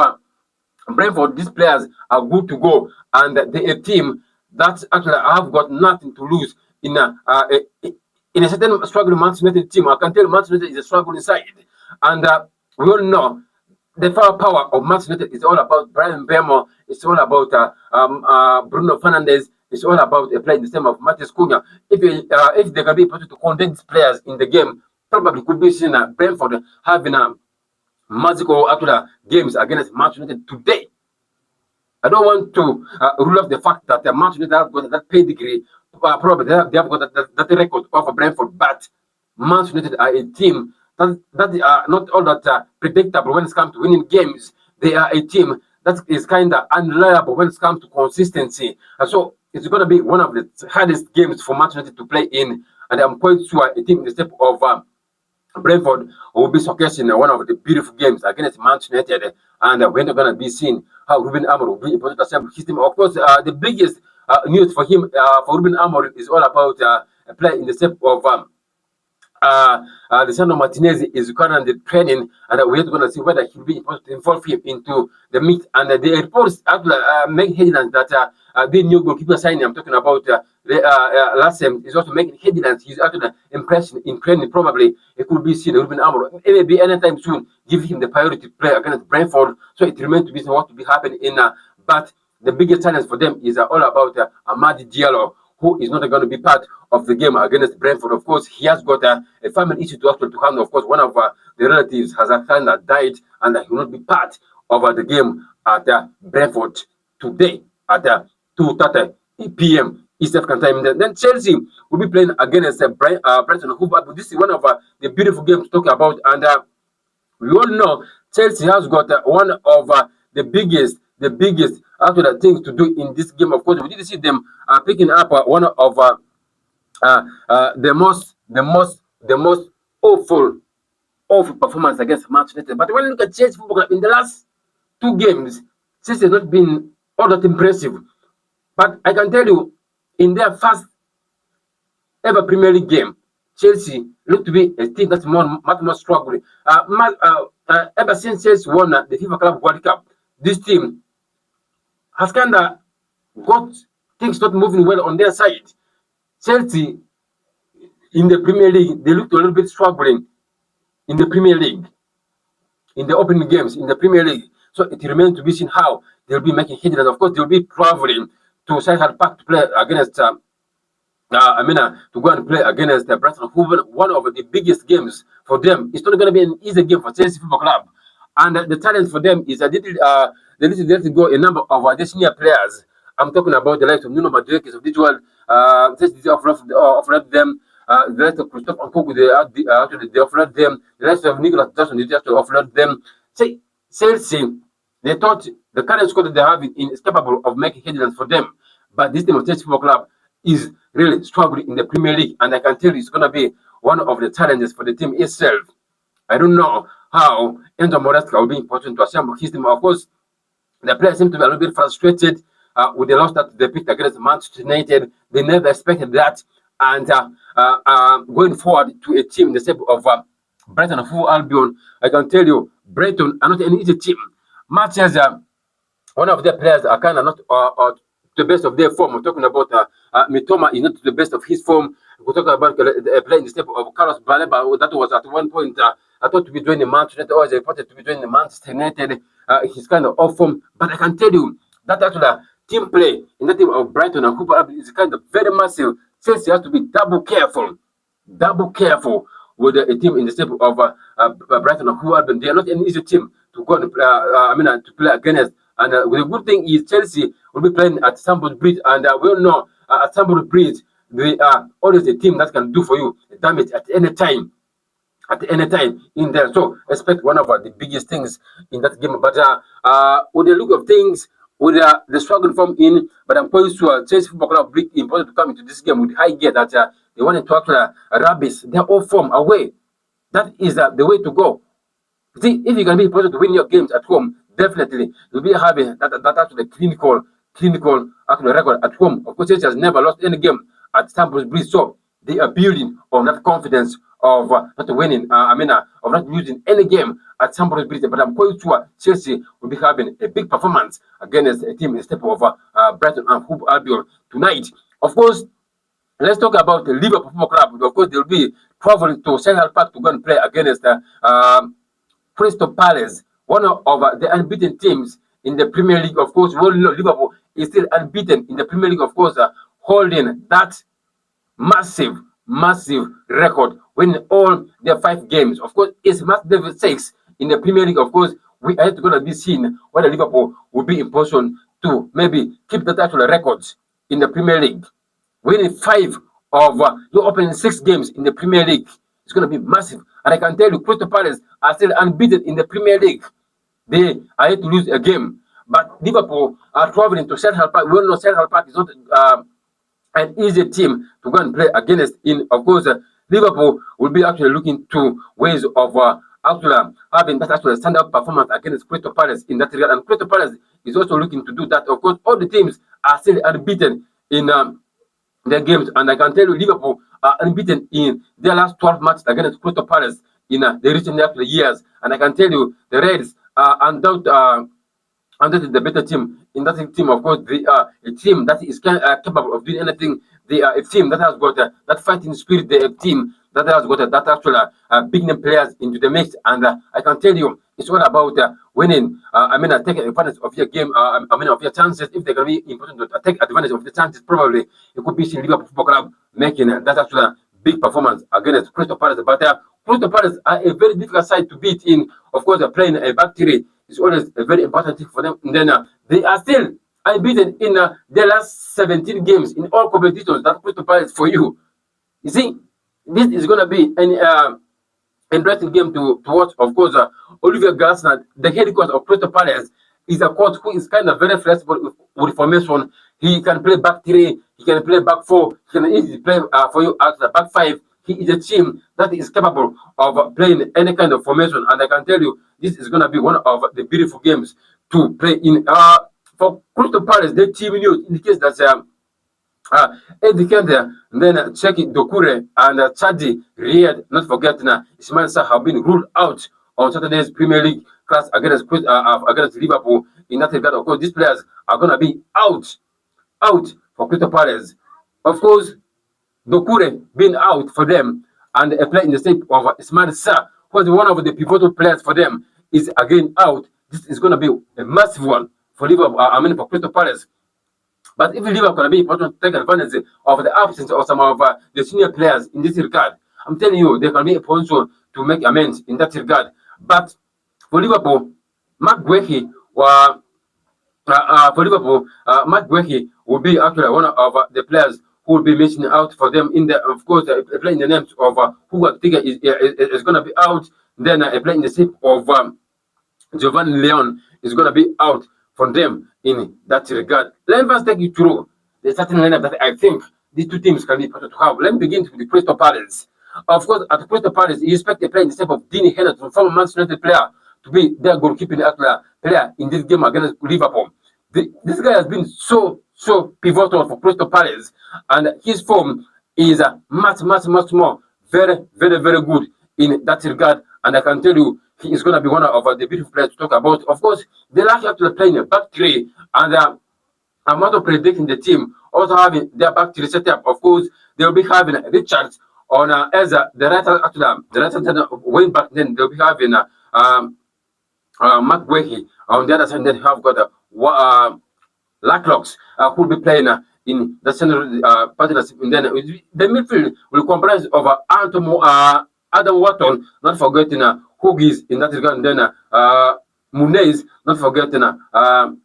Brentford, these players are good to go, and they're a team that actually have got nothing to lose in a certain struggling Manchester United team. I can tell Manchester United is a struggling side, and we all know the firepower of Manchester United is all about Brian Pemo. It's all about Bruno Fernandes. It's all about playing the same of Matheus Cunha. If they can be able to condense players in the game, probably could be seen Brentford having magical actual games against Manchester United today. I don't want to rule out the fact that Manchester United have got that pedigree. Probably they have got that record of Brentford, but Manchester United are a team that are not all that predictable when it comes to winning games. They are a team that is kind of unreliable when it comes to consistency. And so it's going to be one of the hardest games for Manchester United to play in. And I'm quite sure a team in the step of Brentford will be showcasing one of the beautiful games against Manchester United. And we're not going to be seeing how Ruben Amorim will be able to assemble his team. Of course, the biggest news for him, for Ruben Amorim, is all about play in the step of the son of Martinez is currently training, and we're going to see whether he'll be able to involve him into the meet. And the reports actually make headlines that the new goalkeeper signing I'm talking about the last time is also making headlines. He's actually impressed in training. Probably it could be seen Ruben Amorim maybe anytime soon give him the priority to play against Brentford. So it remains to be seen what will be happening in. But the biggest challenge for them is all about Amadi Diallo, who is not going to be part of the game against Brentford. Of course, he has got a family issue to handle. Of course, one of the relatives has actually died, and he will not be part of the game at Brentford today at 2:30 p.m. East African time. Then Chelsea will be playing against Brighton and Hove Albion. This is one of the beautiful games to talk about, and we all know Chelsea has got one of the biggest actual things to do in this game. Of course, we did see them picking up one of the most awful performance against Manchester United. But when you look at Chelsea Football Club in the last two games, Chelsea has not been all that impressive. But I can tell you, in their first ever Premier League game, Chelsea looked to be a team that's much more struggling. Ever since Chelsea won the FIFA Club World Cup, this team has kind of got things not moving well on their side. Chelsea in the Premier League, they looked a little bit struggling in the Premier League, in the opening games in the Premier League. So it remains to be seen how they'll be making headlines. Of course, they'll be traveling to Selhurst Park to play against to go and play against Brighton Hove. One of the biggest games for them. It's not going to be an easy game for Chelsea Football Club. And the challenge for them is that they need to go a number of their senior players. I'm talking about the likes of Nuno Madueke of this world. They offered them. The likes of Christophe Nkunku, they offered them. The likes of Nicolas Jackson, they just offered them. Say, Chelsea, they thought the current squad that they have is capable of making headlines for them. But this team of Chelsea Football Club is really struggling in the Premier League. And I can tell you it's going to be one of the challenges for the team itself. I don't know how Enzo Maresca will be important to assemble his team. Of course, the players seem to be a little bit frustrated with the loss that they picked against Manchester United. They never expected that. And going forward to a team in the shape of Brighton and Hove Albion, I can tell you, Brighton are not an easy team. Much as one of their players are kind of not the best of their form. I'm talking about Mitoma is not the best of his form. We're talking about a player in the step of Carlos Baleba. That was at one point I thought to be joining Manchester United, or reported to be joining Manchester United. He's kind of off form. But I can tell you that actually team play in the team of Brighton and Hove Albion is kind of very massive. Chelsea has to be double careful with a team in the step of Brighton and Hove Albion. They are not an easy team to go and to play against. And the good thing is Chelsea will be playing at Stamford Bridge, and we all know at Stamford Bridge they are always a team that can do for you damage at any time. In there. So expect one of the biggest things in that game. But with the look of things, with the struggle from in, but I'm going to Chelsea Football Club big important to come into this game with high gear that they wanted to actually rubbish their old form away. That is the way to go. See, if you can be important to win your games at home, definitely you'll be having that actually clinical actual record at home. Of course, Chelsea has never lost any game at Stamford Bridge, so they are building on that confidence of not winning. of not losing any game at Stamford Bridge. But I'm quite sure Chelsea will be having a big performance against a team in the step of Brighton and Hove Albion tonight. Of course, let's talk about the Liverpool Football Club. Of course, they'll be traveling to Selhurst Park to go and play against Crystal Palace, one of the unbeaten teams in the Premier League. Of course, Liverpool is still unbeaten in the Premier League. Of course, holding that massive record, winning all their 5 games. Of course, it's match level 6 in the Premier League. Of course, we are going to be seeing whether Liverpool will be in position to maybe keep that actual records in the Premier League. Winning 5 of your opening 6 games in the Premier League is going to be massive. And I can tell you, Crystal Palace are still unbeaten in the Premier League. They are yet to lose a game. But Liverpool are traveling to Selhurst Park. We all know Selhurst Park is not an easy team to go and play against. Of course, Liverpool will be actually looking to ways of actually having that actual standout performance against Crystal Palace in that regard. And Crystal Palace is also looking to do that. Of course, all the teams are still unbeaten in their games. And I can tell you, Liverpool unbeaten in their last 12 matches against Crystal Palace in the recent years. And I can tell you, the Reds are undoubtedly the better team. In that team, of course, they are a team that is capable of doing anything. They are a team that has got that fighting spirit. They are a team that has got that actual big name players into the mix. And I can tell you, it's all about winning. Taking advantage of your game. Of your chances. If they're going to be important to take advantage of the chances, probably it could be Liverpool Football Club making that actual big performance against Crystal Palace. But Crystal Palace are a very difficult side to beat in. Of course, they're playing a back three. It's always a very important thing for them. And then they are still unbeaten in their last 17 games in all competitions. That Crystal Palace for you. You see, this is going to be an interesting game to watch. Of course, Olivier Glasner, the head coach of Crystal Palace, is a coach who is kind of very flexible with formation. He can play back three, he can play back four, he can easily play for you at the back five. He is a team that is capable of playing any kind of formation, and I can tell you this is going to be one of the beautiful games to play in. For Crystal Palace, the team news indicates that Eddie Kende, then Cheki Dokure and Chadi Riyad, not forgetting Ismail Sarr, have been ruled out on Saturday's Premier League class against Liverpool. In that regard, of course, these players are going to be out for Crystal Palace. Of course, Dokure being out for them and a player in the state of Ismail Sarr, who is one of the pivotal players for them, is again out. This is going to be a massive one for Liverpool. For Crystal Palace. But if Liverpool can be important to take advantage of the absence of some of the senior players in this regard, I'm telling you, there can be a potential to make amends in that regard. But for Liverpool, Mark Guehi Mark Guehi will be actually one of the players who will be missing out for them. In the, of course, playing the names of who I think is going to be out. Then a play in the shape of Giovanni Leon is going to be out for them in that regard. Let me first take you through the starting lineup that I think these two teams can be important to have. Let me begin with the Crystal Palace. Of course, at the Crystal Palace, you expect a player in the shape of Dini Henderson, former Manchester United player, to be their goalkeeping player in this game against Liverpool. This guy has been so pivotal for Crystal Palace, and his form is much more very good in that regard. And I can tell you, he is going to be one of the beautiful players to talk about. Of course, they like actually playing a back three, and I'm not predicting the team also having their back three set up. Of course, they will be having Richards on as the right hand wing back. Then they'll be having Mark Guehi on the other side. Then you have got Lacklocks who will be playing in the center partnership. And then the midfield will comprise of Adam Wharton, not forgetting Huggies in that regard. And then Muniz, not forgetting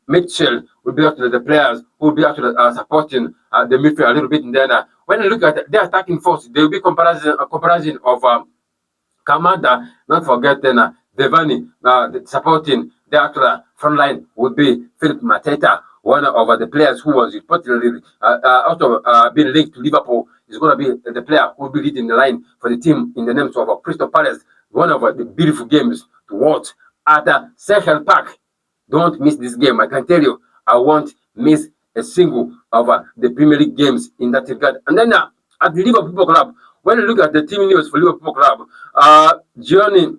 Mitchell will be actually the players who will be actually supporting the midfield a little bit. And then when you look at the attacking force, there will be a comparison of Kamada, not forgetting Devani supporting the actual front line would be Philip Mateta, one of the players who was reportedly also being linked to Liverpool. Is going to be the player who will be leading the line for the team in the names of Crystal Palace. One of the beautiful games to watch at Sechel Park. Don't miss this game. I can tell you, I won't miss a single of the Premier League games in that regard. And then at the Liverpool Football Club, when you look at the team news for Liverpool Club, Giovanni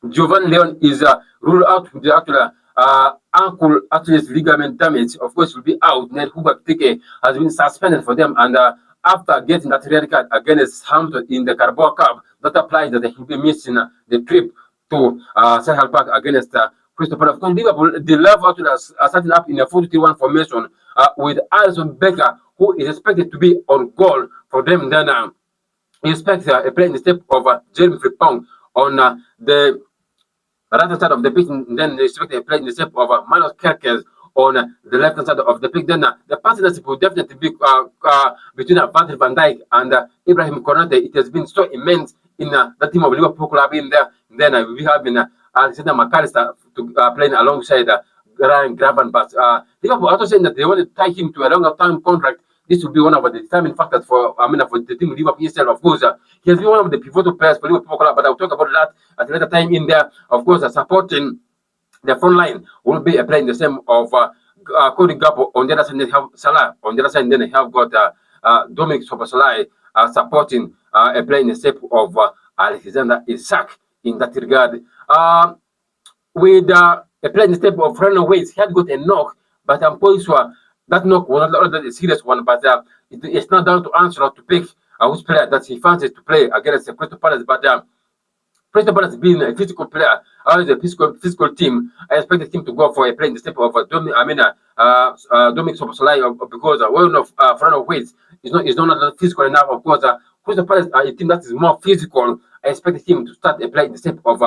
Leon is ruled out with the actual ankle Achilles ligament damage. Of course, will be out. Ned Hubert-Teke has been suspended for them, and after getting that red card against Hampton in the Carabao Cup, that applies that he will be missing the trip to Sahel Park against Crystal Palace. Liverpool, they love out starting up in a 4-3-1 formation with Alisson Becker, who is expected to be on goal for them. Then he expects a play in the step of Jeremy Frimpong on the right-hand side of the pitch. And then they expect a play in the step of Milos Kerkez on the left-hand side of the pitch. Then the partnership will definitely be between Virgil van Dijk and Ibrahim Konate. It has been so immense in the team of Liverpool Club in there. Then we have Alexander McAllister playing alongside Ryan Gravenberch. Liverpool also saying that they want to tie him to a longer-term contract. This will be one of the determining factors for the team of Liverpool itself. Of course, he has been one of the pivotal players for Liverpool Club, but I'll talk about that at a later time in there. Of course, supporting the front line will be a play in the same of Cody Gakpo on the other side. They have Salah on the other side. Then they have got Dominic Soboslai supporting a player in the shape of Alexander Isak in that regard. With a player in the shape of Runaways, he had got a knock, but I'm quite sure that knock was not a serious one, but it's not down to Ancelotti to pick which player that he fancies to play against the Crystal Palace. But Crystal Palace being a physical player, always a physical team, I expect the team to go for a play in the step of Dominic Soboslai because one of front of weights is not physical enough. Of course, Crystal Palace are a team that is more physical. I expect the team to start a play in the step of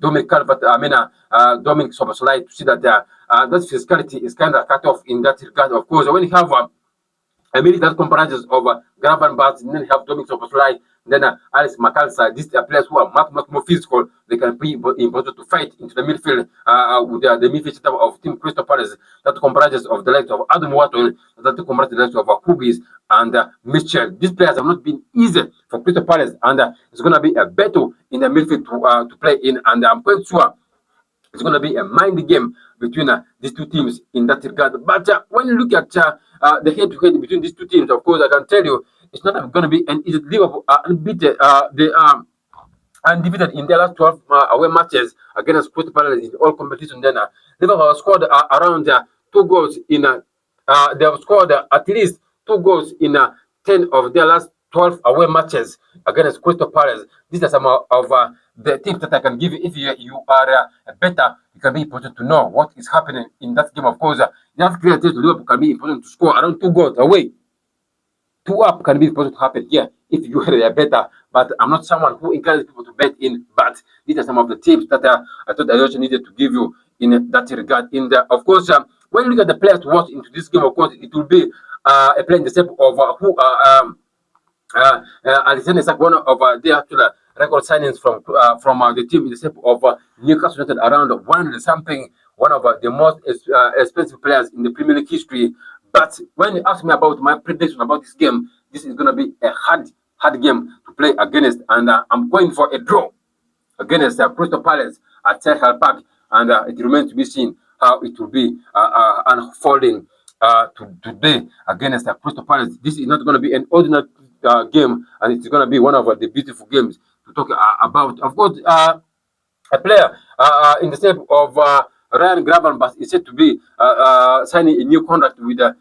Dominic Soboslai to see that that physicality is kind of cut off in that regard. Of course, when you have a minute that comprises of Gravenberch, and then you have Dominic Soboslai, then Alex McAllister. These are players who are much more physical. They can be important to fight into the midfield with the midfield setup of Team Crystal Palace that comprises of the likes of Adam Wharton, that comprises the likes of Kubis and Mitchell. These players have not been easy for Crystal Palace, and it's going to be a battle in the midfield to play in, and I'm quite sure it's going to be a mind game between these two teams in that regard. But when you look at the head-to-head between these two teams, of course, I can tell you it's not going to be an easy. Liverpool unbeaten. They are undefeated in their last 12 away matches against Crystal Palace in all competition. Then Liverpool have scored around 2 goals in. They have scored at least 2 goals in 10 of their last 12 away matches against Crystal Palace. These are some of the tips that I can give you. If you are better, it can be important to know what is happening in that game. Of course, that clear to Liverpool can be important to score around 2 goals away. 2 up can be important to happen here if you are better. But I'm not someone who encourages people to bet in. But these are some of the tips that I thought I also needed to give you in that regard. Of course, when you look at the players to watch into this game, of course, it will be a player in the shape of Alexander Isak, one of the actual record signings from the team in the shape of Newcastle United, around 100 something, one of the most expensive players in the Premier League history. But when you ask me about my prediction about this game, this is going to be a hard game to play against, and I'm going for a draw against Crystal Palace at Selhurst Park, and it remains to be seen how it will be unfolding today against Crystal Palace. This is not going to be an ordinary game, and it's going to be one of the beautiful games to talk about. Of course, a player in the shape of Ryan Gravenberch is said to be signing a new contract with the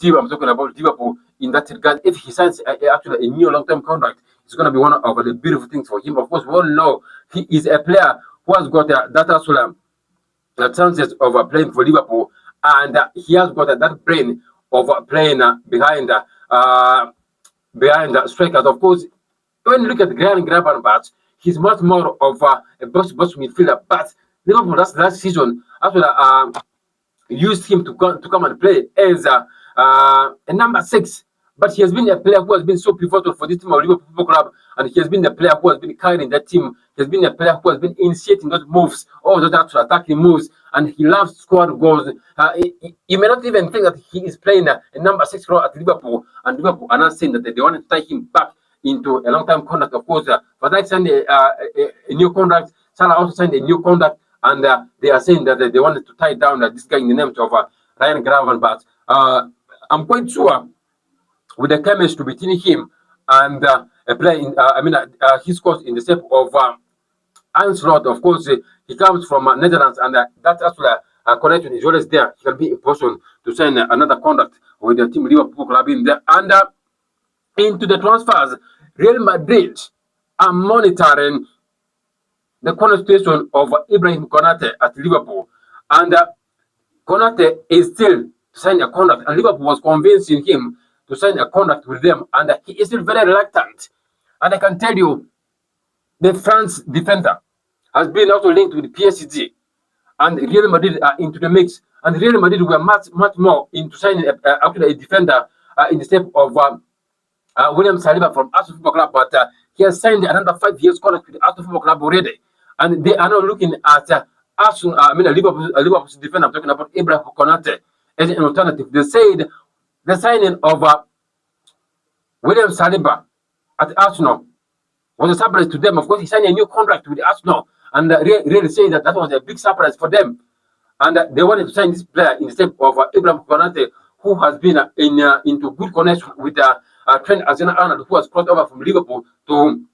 team I'm talking about, Liverpool. In that regard, if he signs actually a new long-term contract, it's going to be one of the beautiful things for him. Of course, we all know he is a player who has got that actual chances of playing for Liverpool, and he has got that brain of playing behind the strikers. Of course, when you look at Gravenberch, he's much more of a box midfielder. But Liverpool last season actually used him to come and play as a number 6. But he has been a player who has been so pivotal for this team of Liverpool Football Club, and he has been a player who has been carrying that team. He has been a player who has been initiating those moves, all those actual attacking moves, and he loves scoring goals. You may not even think that he is playing a number 6 role at Liverpool, and Liverpool are not saying that they want to tie him back into a long-term contract. Of course, Van Dijk signed a new contract. Salah also signed a new contract, and they are saying that they wanted to tie down this guy in the name of Ryan Gravenberch. I'm quite sure with the chemistry between him and a player his coach in the shape of Ancelotti. Of course, he comes from Netherlands, and that actually connection is always there. He can be in position to sign another contract with the team Liverpool Club in there. And into the transfers, Real Madrid are monitoring the current situation of Ibrahim Konate at Liverpool, and Konate is still to sign a contract, and Liverpool was convincing him to sign a contract with them, and he is still very reluctant. And I can tell you, the France defender has been also linked with PSG, and Real Madrid are into the mix. And Real Madrid were much more into signing actually a defender in the shape of William Saliba from Arsenal Football Club, but he has signed another 5 years contract with the Arsenal Football Club already, and they are now looking at Liverpool's defender. I'm talking about Ibrahim Konate as an alternative. They said the signing of William Saliba at Arsenal was a surprise to them. Of course, he signed a new contract with Arsenal, and really saying that was a big surprise for them. And they wanted to sign this player in the shape of Ibrahim Konate, who has been into good connection with Trent Alexander-Arnold, who has crossed over from Liverpool to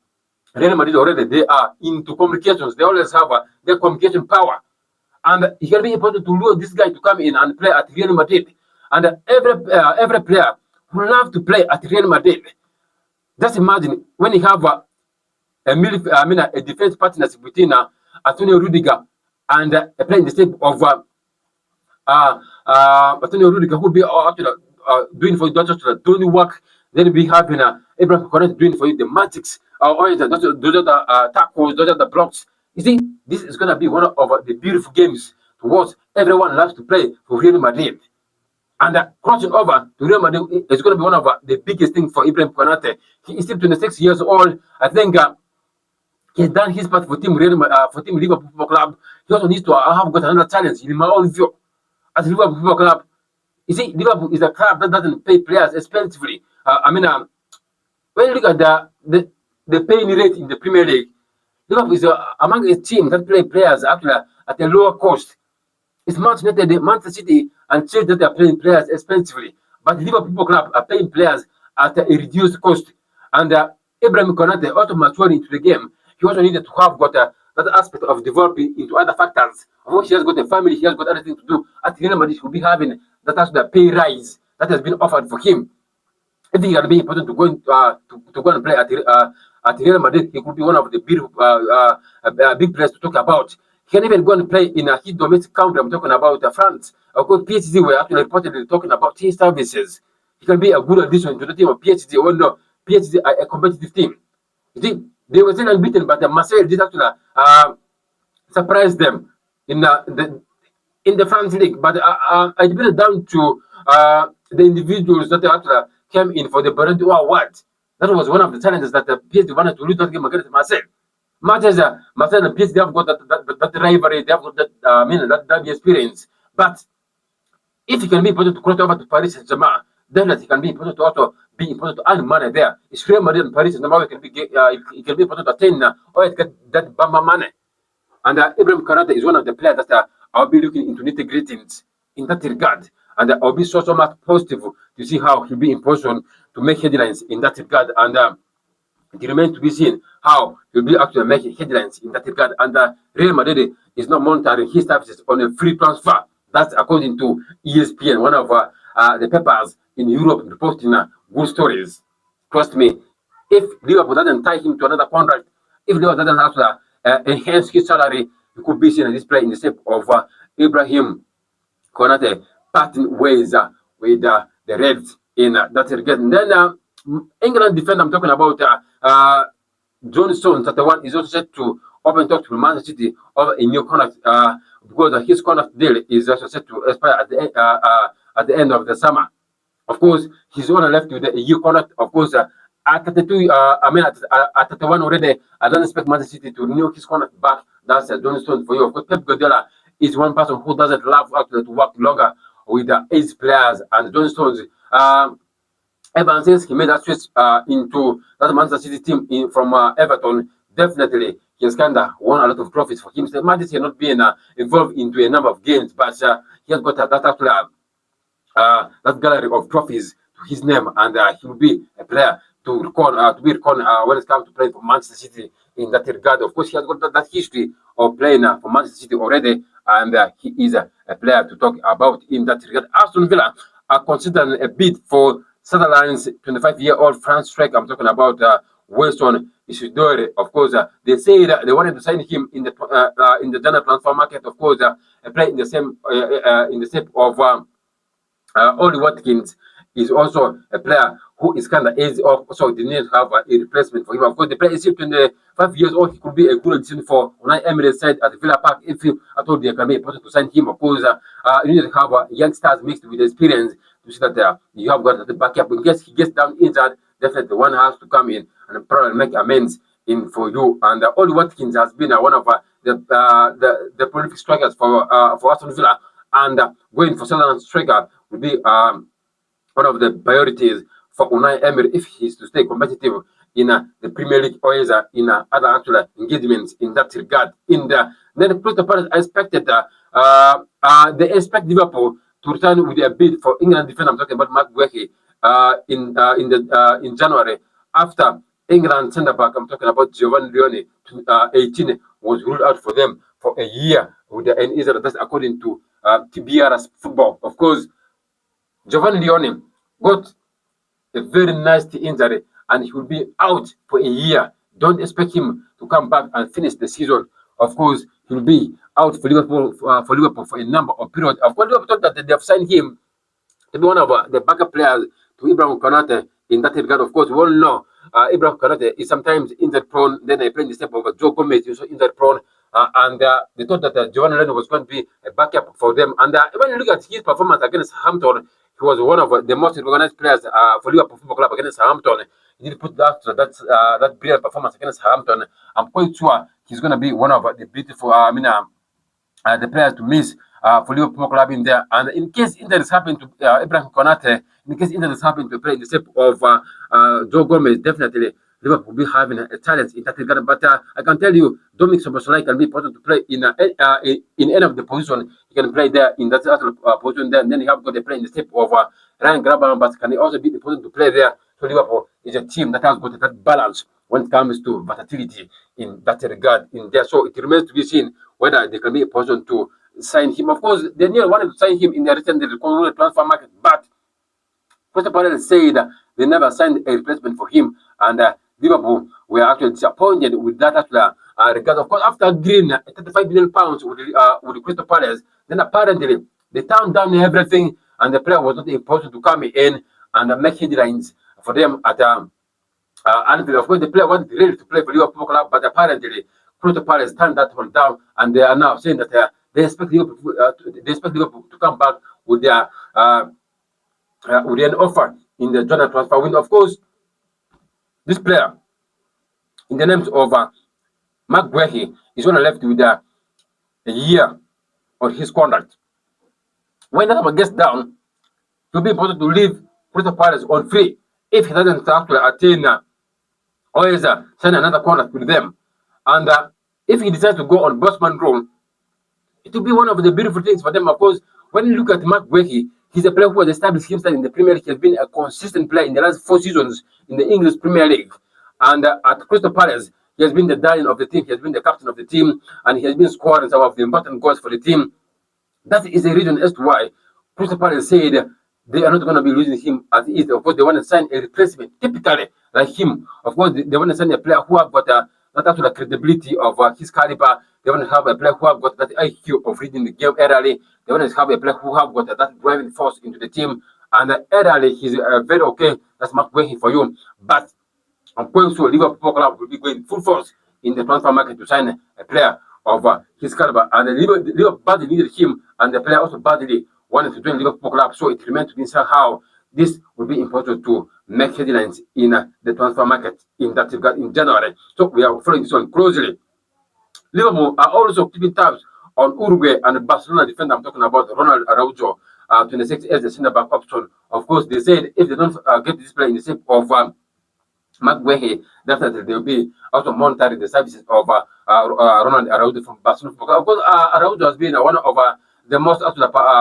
Real Madrid already. They are into communications. They always have their communication power. And it can be important to lure this guy to come in and play at Real Madrid. And every player who loves to play at Real Madrid. Just imagine when you have a defense partnership between Antonio Rudiger and a player in the shape of Antonio Rudiger, who will be actually doing for you, not just doing work. Then we have Abraham Cornet doing for you the magics, or those are the tackles, those are the blocks. You see, this is going to be one of the beautiful games to watch. Everyone loves to play for Real Madrid. And crossing over to Real Madrid is going to be one of the biggest things for Ibrahim Konate. He is still 26 years old. I think he's done his part for Team Liverpool Football Club. He also needs to have got another challenge in my own view. At Liverpool Football Club, you see, Liverpool is a club that doesn't pay players expensively. When you look at the paying rate in the Premier League, Liverpool is among a team that play players actually at a lower cost. It's much better than Manchester City and Chelsea that are paying players expensively. But Liverpool Football Club are paying players at a reduced cost. And Ibrahim Konate also matured into the game. He also needed to have got that aspect of developing into other factors. Of course, he has got a family, he has got everything to do. At Real Madrid, he will be having that as the pay rise that has been offered for him. If he can be important to go and play at Real Madrid, he could be one of the big players to talk about. He can even go and play in his domestic country. I'm talking about France. Of course, PSG were actually reportedly talking about his services. He can be a good addition to the team of PSG. Oh no, PSG are a competitive team. You see, they were still unbeaten, but Marseille did actually surprise them in the France league. But I put it down to the individuals that actually came in for the Ballon d'Or award. That was one of the challenges that the PSG wanted to lose that game against Marseille. Marseille and PSG, they have got that rivalry, they have got that experience. But if he can be important to cross over to Paris Saint-Germain, definitely he can be important to also be important to earn money there. It's Real Madrid and Paris Saint-Germain it can be important to attain or get that Bamba money. And Ibrahim Konate is one of the players that I'll be looking into nitty-gritty in that regard. And I'll be so much positive to see how he'll be in position to make headlines in that regard. And it remains to be seen how he'll be actually making headlines in that regard. And Real Madrid is not monitoring his services on a free transfer. That's according to ESPN, one of the papers in Europe reporting good stories. Trust me, if Liverpool doesn't tie him to another contract, if Liverpool doesn't have to enhance his salary, he could be seen as this player in the shape of Ibrahim Konate parting ways with the Reds in that regard. And then England defender, I'm talking about John Stones, that the one is also set to open talk to Manchester City over a new contract because his contract deal is also set to expire at the end of the summer. Of course, he's only left with a year contract. Of course, at 32, at 31 already, I don't expect Manchester City to renew his contract back. That's John Stones for you. Of course, Pep Guardiola is one person who doesn't love actually to work longer with the age players, and John Stones. Ever since he made that switch into that Manchester City team from Everton, definitely he has kind of won a lot of trophies for him. Manchester not being involved into a number of games, but he has got that gallery of trophies to his name, and he will be a player to be reckoned when it comes to playing for Manchester City in that regard. Of course, he has got that history of playing for Manchester City already, and he is a player to talk about in that regard. Aston Villa are considering a bid for Sutherland's 25-year-old France striker. I'm talking about Wilson Isidore. Of course, they say that they wanted to sign him in the general transfer market. Of course, a player in the shape of Oli Watkins is also a player who is kind of easy off, so they need to have a replacement for him. Of course, the player is 25 years old. He could be a good addition for Unai Emery's side at Villa Park if I told they can be important to sign him. Of course, you need to have youngsters mixed with experience to see that you have got the backup. In case he gets down injured, definitely one has to come in and probably make amends in for you. And Oli Watkins has been one of the prolific strikers for Aston Villa, and going for Sutherland striker will be one of the priorities for Unai Emery if he's to stay competitive in the Premier League or in other actual engagements in that regard. Then the Crystal Palace expected they expect Liverpool to return with a bid for England defender. I'm talking about Mark Guehi in January after England centre back, I'm talking about Giovanni Leone, 18, was ruled out for them for a year with the injury. That's according to TBRS Football. Of course, Giovanni Leone got a very nasty injury and he will be out for a year. Don't expect him to come back and finish the season. Of course, he'll be out for Liverpool for a number of periods. Of course, Liverpool thought that they have signed him to be one of the backup players to Ibrahim Konate in that regard. Of course, we all know Ibrahim Konate is sometimes injured prone. Then they play in the step of Joe Gomez, also injured prone. And they thought that Giovanni Leno was going to be a backup for them. And when you look at his performance against Hampton, he was one of the most recognized players for Liverpool Football Club against Hampton. He did put that brilliant performance against Hampton. I'm quite sure he's going to be one of the beautiful, the players to miss for Liverpool Club in there. And in case injuries happen to Ibrahim Konate, in case injuries happen to play in the shape of Joe Gomez, definitely Liverpool will be having a challenge in that regard. But I can tell you, Dominic Soboslai can be important to play in any of the position. He can play there in that position there. And then you have got to play in the shape of Ryan Grabenberch, but can he also be important to play there? So Liverpool is a team that has got that balance when it comes to versatility in that regard in there. So it remains to be seen whether they can be a person to sign him. Of course, they nearly wanted to sign him in the recent transfer market, but Crystal Palace said they never signed a replacement for him, and Liverpool were actually disappointed with that regard. Of course, after agreeing £35 million with the Crystal Palace, then apparently they turned down everything, and the player was not important to come in and make headlines for them at Anfield. Of course, the player wanted really to play for Liverpool Club, but apparently Crystal Palace turned that one down, and they are now saying that they expect Liverpool to come back with their with an offer in the Jordan transfer window. Of course, this player, in the names of Mark Guehi, is only left with a year on his contract. When that one gets down, it will be important to leave Crystal Palace on free if he doesn't actually attain or sign another contract with them. And if he decides to go on Bosman role, it will be one of the beautiful things for them. Of course, when you look at Mark Guehi, he's a player who has established himself in the Premier League. He has been a consistent player in the last 4 seasons in the English Premier League. And at Crystal Palace, he has been the darling of the team. He has been the captain of the team, and he has been scoring some of the important goals for the team. That is the reason as to why Crystal Palace said they are not going to be losing him as he is. Of course, they want to sign a replacement, typically like him. Of course, they want to sign a player who have got not actually the credibility of his caliber. They want to have a player who have got that IQ of reading the game early. They want to have a player who have got that driving force into the team. And early, he's very okay. That's Mark Guehi for you. But I'm going to Liverpool Club will be going full force in the transfer market to sign a player of his caliber. And Liverpool badly needed him, and the player also badly wanted to join Liverpool Club. So it remains to be seen how this will be important to make headlines in the transfer market in that regard in January. So we are following this one closely. Liverpool are also keeping tabs on Uruguay and Barcelona defender. I'm talking about Ronald Araujo, 26 as the centre back option. Of course, they said if they don't get this player in the shape of Mark Guehi, definitely they will be also monitoring the services of Ronald Araujo from Barcelona. Of course, Araujo has been one of the most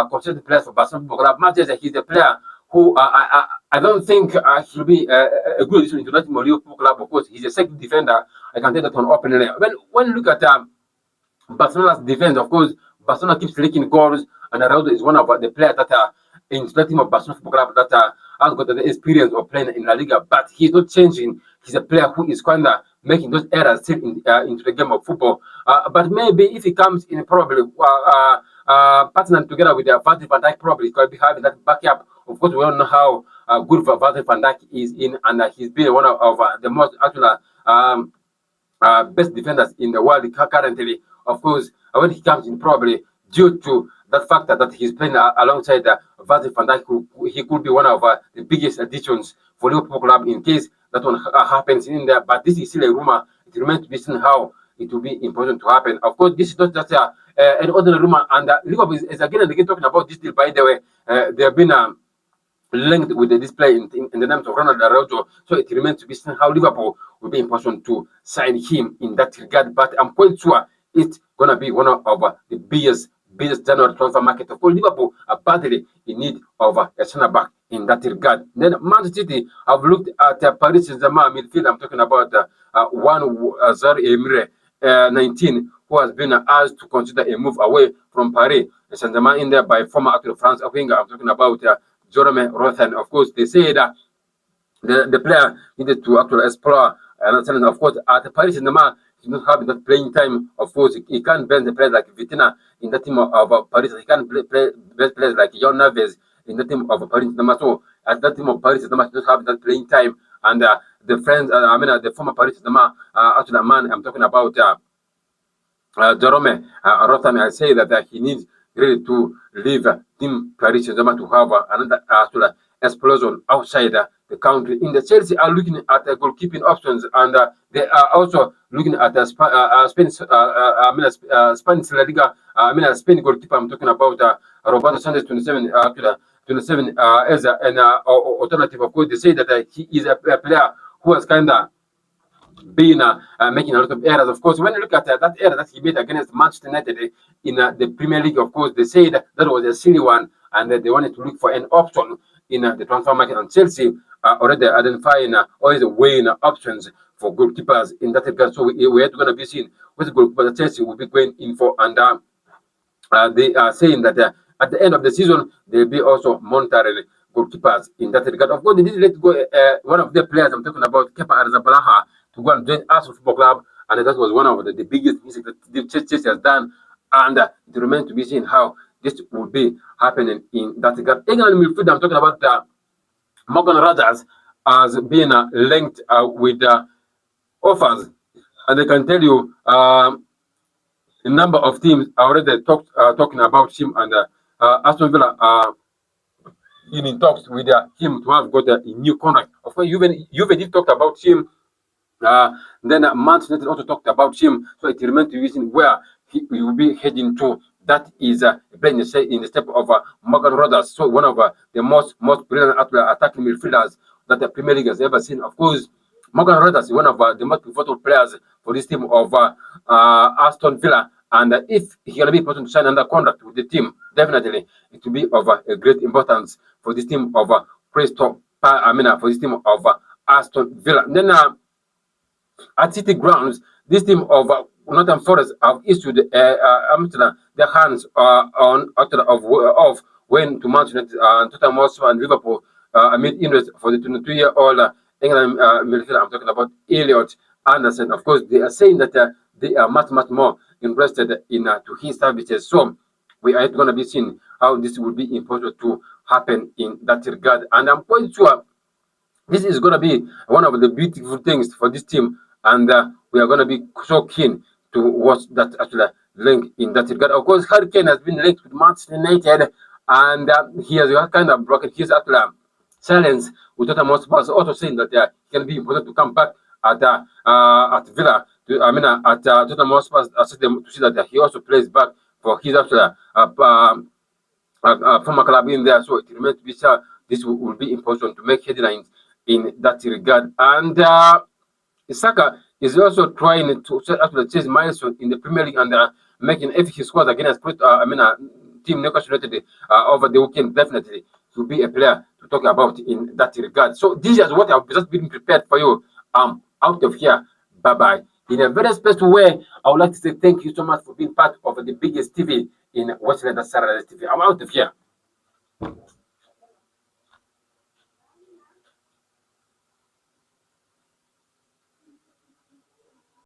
consistent players for Barcelona Football Club. Not just that he's a player who I don't think he'll be a good addition into that Liverpool Club. Of course, he's a second defender. I can tell that one openly. When you look at Barcelona's defense, of course, Barcelona keeps leaking goals, and Araujo is one of the players that are in the team of Barcelona Football Club that has got the experience of playing in La Liga. But he's not changing. He's a player who is kind of making those errors still into the game of football. But maybe if he comes in, probably partnering together with Virgil van Dijk, probably he's going to be having that backup. Of course, we don't know how good Virgil van Dijk is in, and he's been one of the most actual best defenders in the world currently. Of course, when he comes in, probably due to that factor that he's playing alongside Virgil van Dijk, he could be one of the biggest additions for Liverpool Club in case that one happens in there. But this is still a rumor. It remains to be seen how it will be important to happen. Of course, this is not just an ordinary rumor, and Liverpool is again and again talking about this deal. By the way, they have been linked with the display in the names of Ronald Araujo. So it remains to be seen how Liverpool will be in position to sign him in that regard. But I'm quite sure it's going to be one of the biggest January transfer market. Of course, Liverpool are badly in need of a centre back in that regard. Then Manchester City have looked at Paris Saint-Germain midfield. I'm talking about one Zar Emre, 19, who has been asked to consider a move away from Paris Saint-Germain in there by former actor France winger. I'm talking about Jerome Rothen. Of course, they say that the player needed to actually explore and of course at Paris Saint-Germain he not having that playing time. Of course, he can't bench the players like Vitina in the team of Paris. He can't play players like Jon Naves in the team of Paris Saint-Germain. So at that team of Paris Saint-Germain, he doesn't have that playing time. And the friends, the former Paris Saint-Germain, actually, man, I'm talking about Jerome Rotan. I say that he needs really to leave team Paris Saint-Germain to have another actual explosion outside the country. In the Chelsea are looking at goalkeeping options, and they are also looking at Spanish La Liga. Spain goalkeeper. I'm talking about Roberto Sanchez, 27. 27 as an alternative. Of course, they say that he is a player who has kind of been making a lot of errors. Of course, when you look at that error that he made against Manchester United in the Premier League, of course, they say that was a silly one, and they wanted to look for an option in the transfer market. And Chelsea already identifying always weighing options for goalkeepers in that regard. So we're going to be seeing which goalkeeper Chelsea will be going in for, and they are saying that at the end of the season they'll be also monitoring goalkeepers in that regard. Of course, they did let go one of the players. I'm talking about Kepa Arrizabalaga to go and join Arsenal Football Club, and that was one of the biggest mistakes that Chelsea has done, and it remains to be seen how this will be happening in that regard. England midfield, I'm talking about Morgan Rogers has been linked with offers, and I can tell you a number of teams already talking about him, and Aston Villa are in talks with him to have got a new contract. Of course, Juve talked about him. Then Manchester United also talked about him, so it remains to be seen where he will be heading to. That is playing in the step of Morgan Rogers, so one of the most brilliant attacking midfielders that the Premier League has ever seen. Of course, Morgan Rogers is one of the most pivotal players for this team of Aston Villa, and if he can be important to sign under contract with the team, definitely it will be of a great importance for this team of for this team of Aston Villa. Then at City grounds, this team of Northern Forest have issued their hands on of when to Manchester United and Tottenham Hotspur and Liverpool amid interest for the 22-year-old England midfielder. I'm talking about Elliot Anderson. Of course, they are saying that they are much more interested in to his services. So we are going to be seeing how this will be important to happen in that regard. And I'm quite sure this is going to be one of the beautiful things for this team, and we are going to be so keen to watch that actually link in that regard. Of course, Harry Kane has been linked with Manchester United, and he has kind of broken his actual silence with Tottenham Hotspur, also saying that it can be important to come back at Villa. At Tottenham Hotspur, to see that he also plays back for his actual former club in there. So it remains to be sure this will be important to make headlines in that regard. And Saka is also trying to actually chase milestone in the Premier League, and making if he scores against team Newcastle United over the weekend, definitely to be a player to talk about in that regard. So this is what I've just been prepared for you. I'm out of here. Bye bye. In a very special way, I would like to say thank you so much for being part of the biggest TV in West London, Saturday TV. I'm out of here.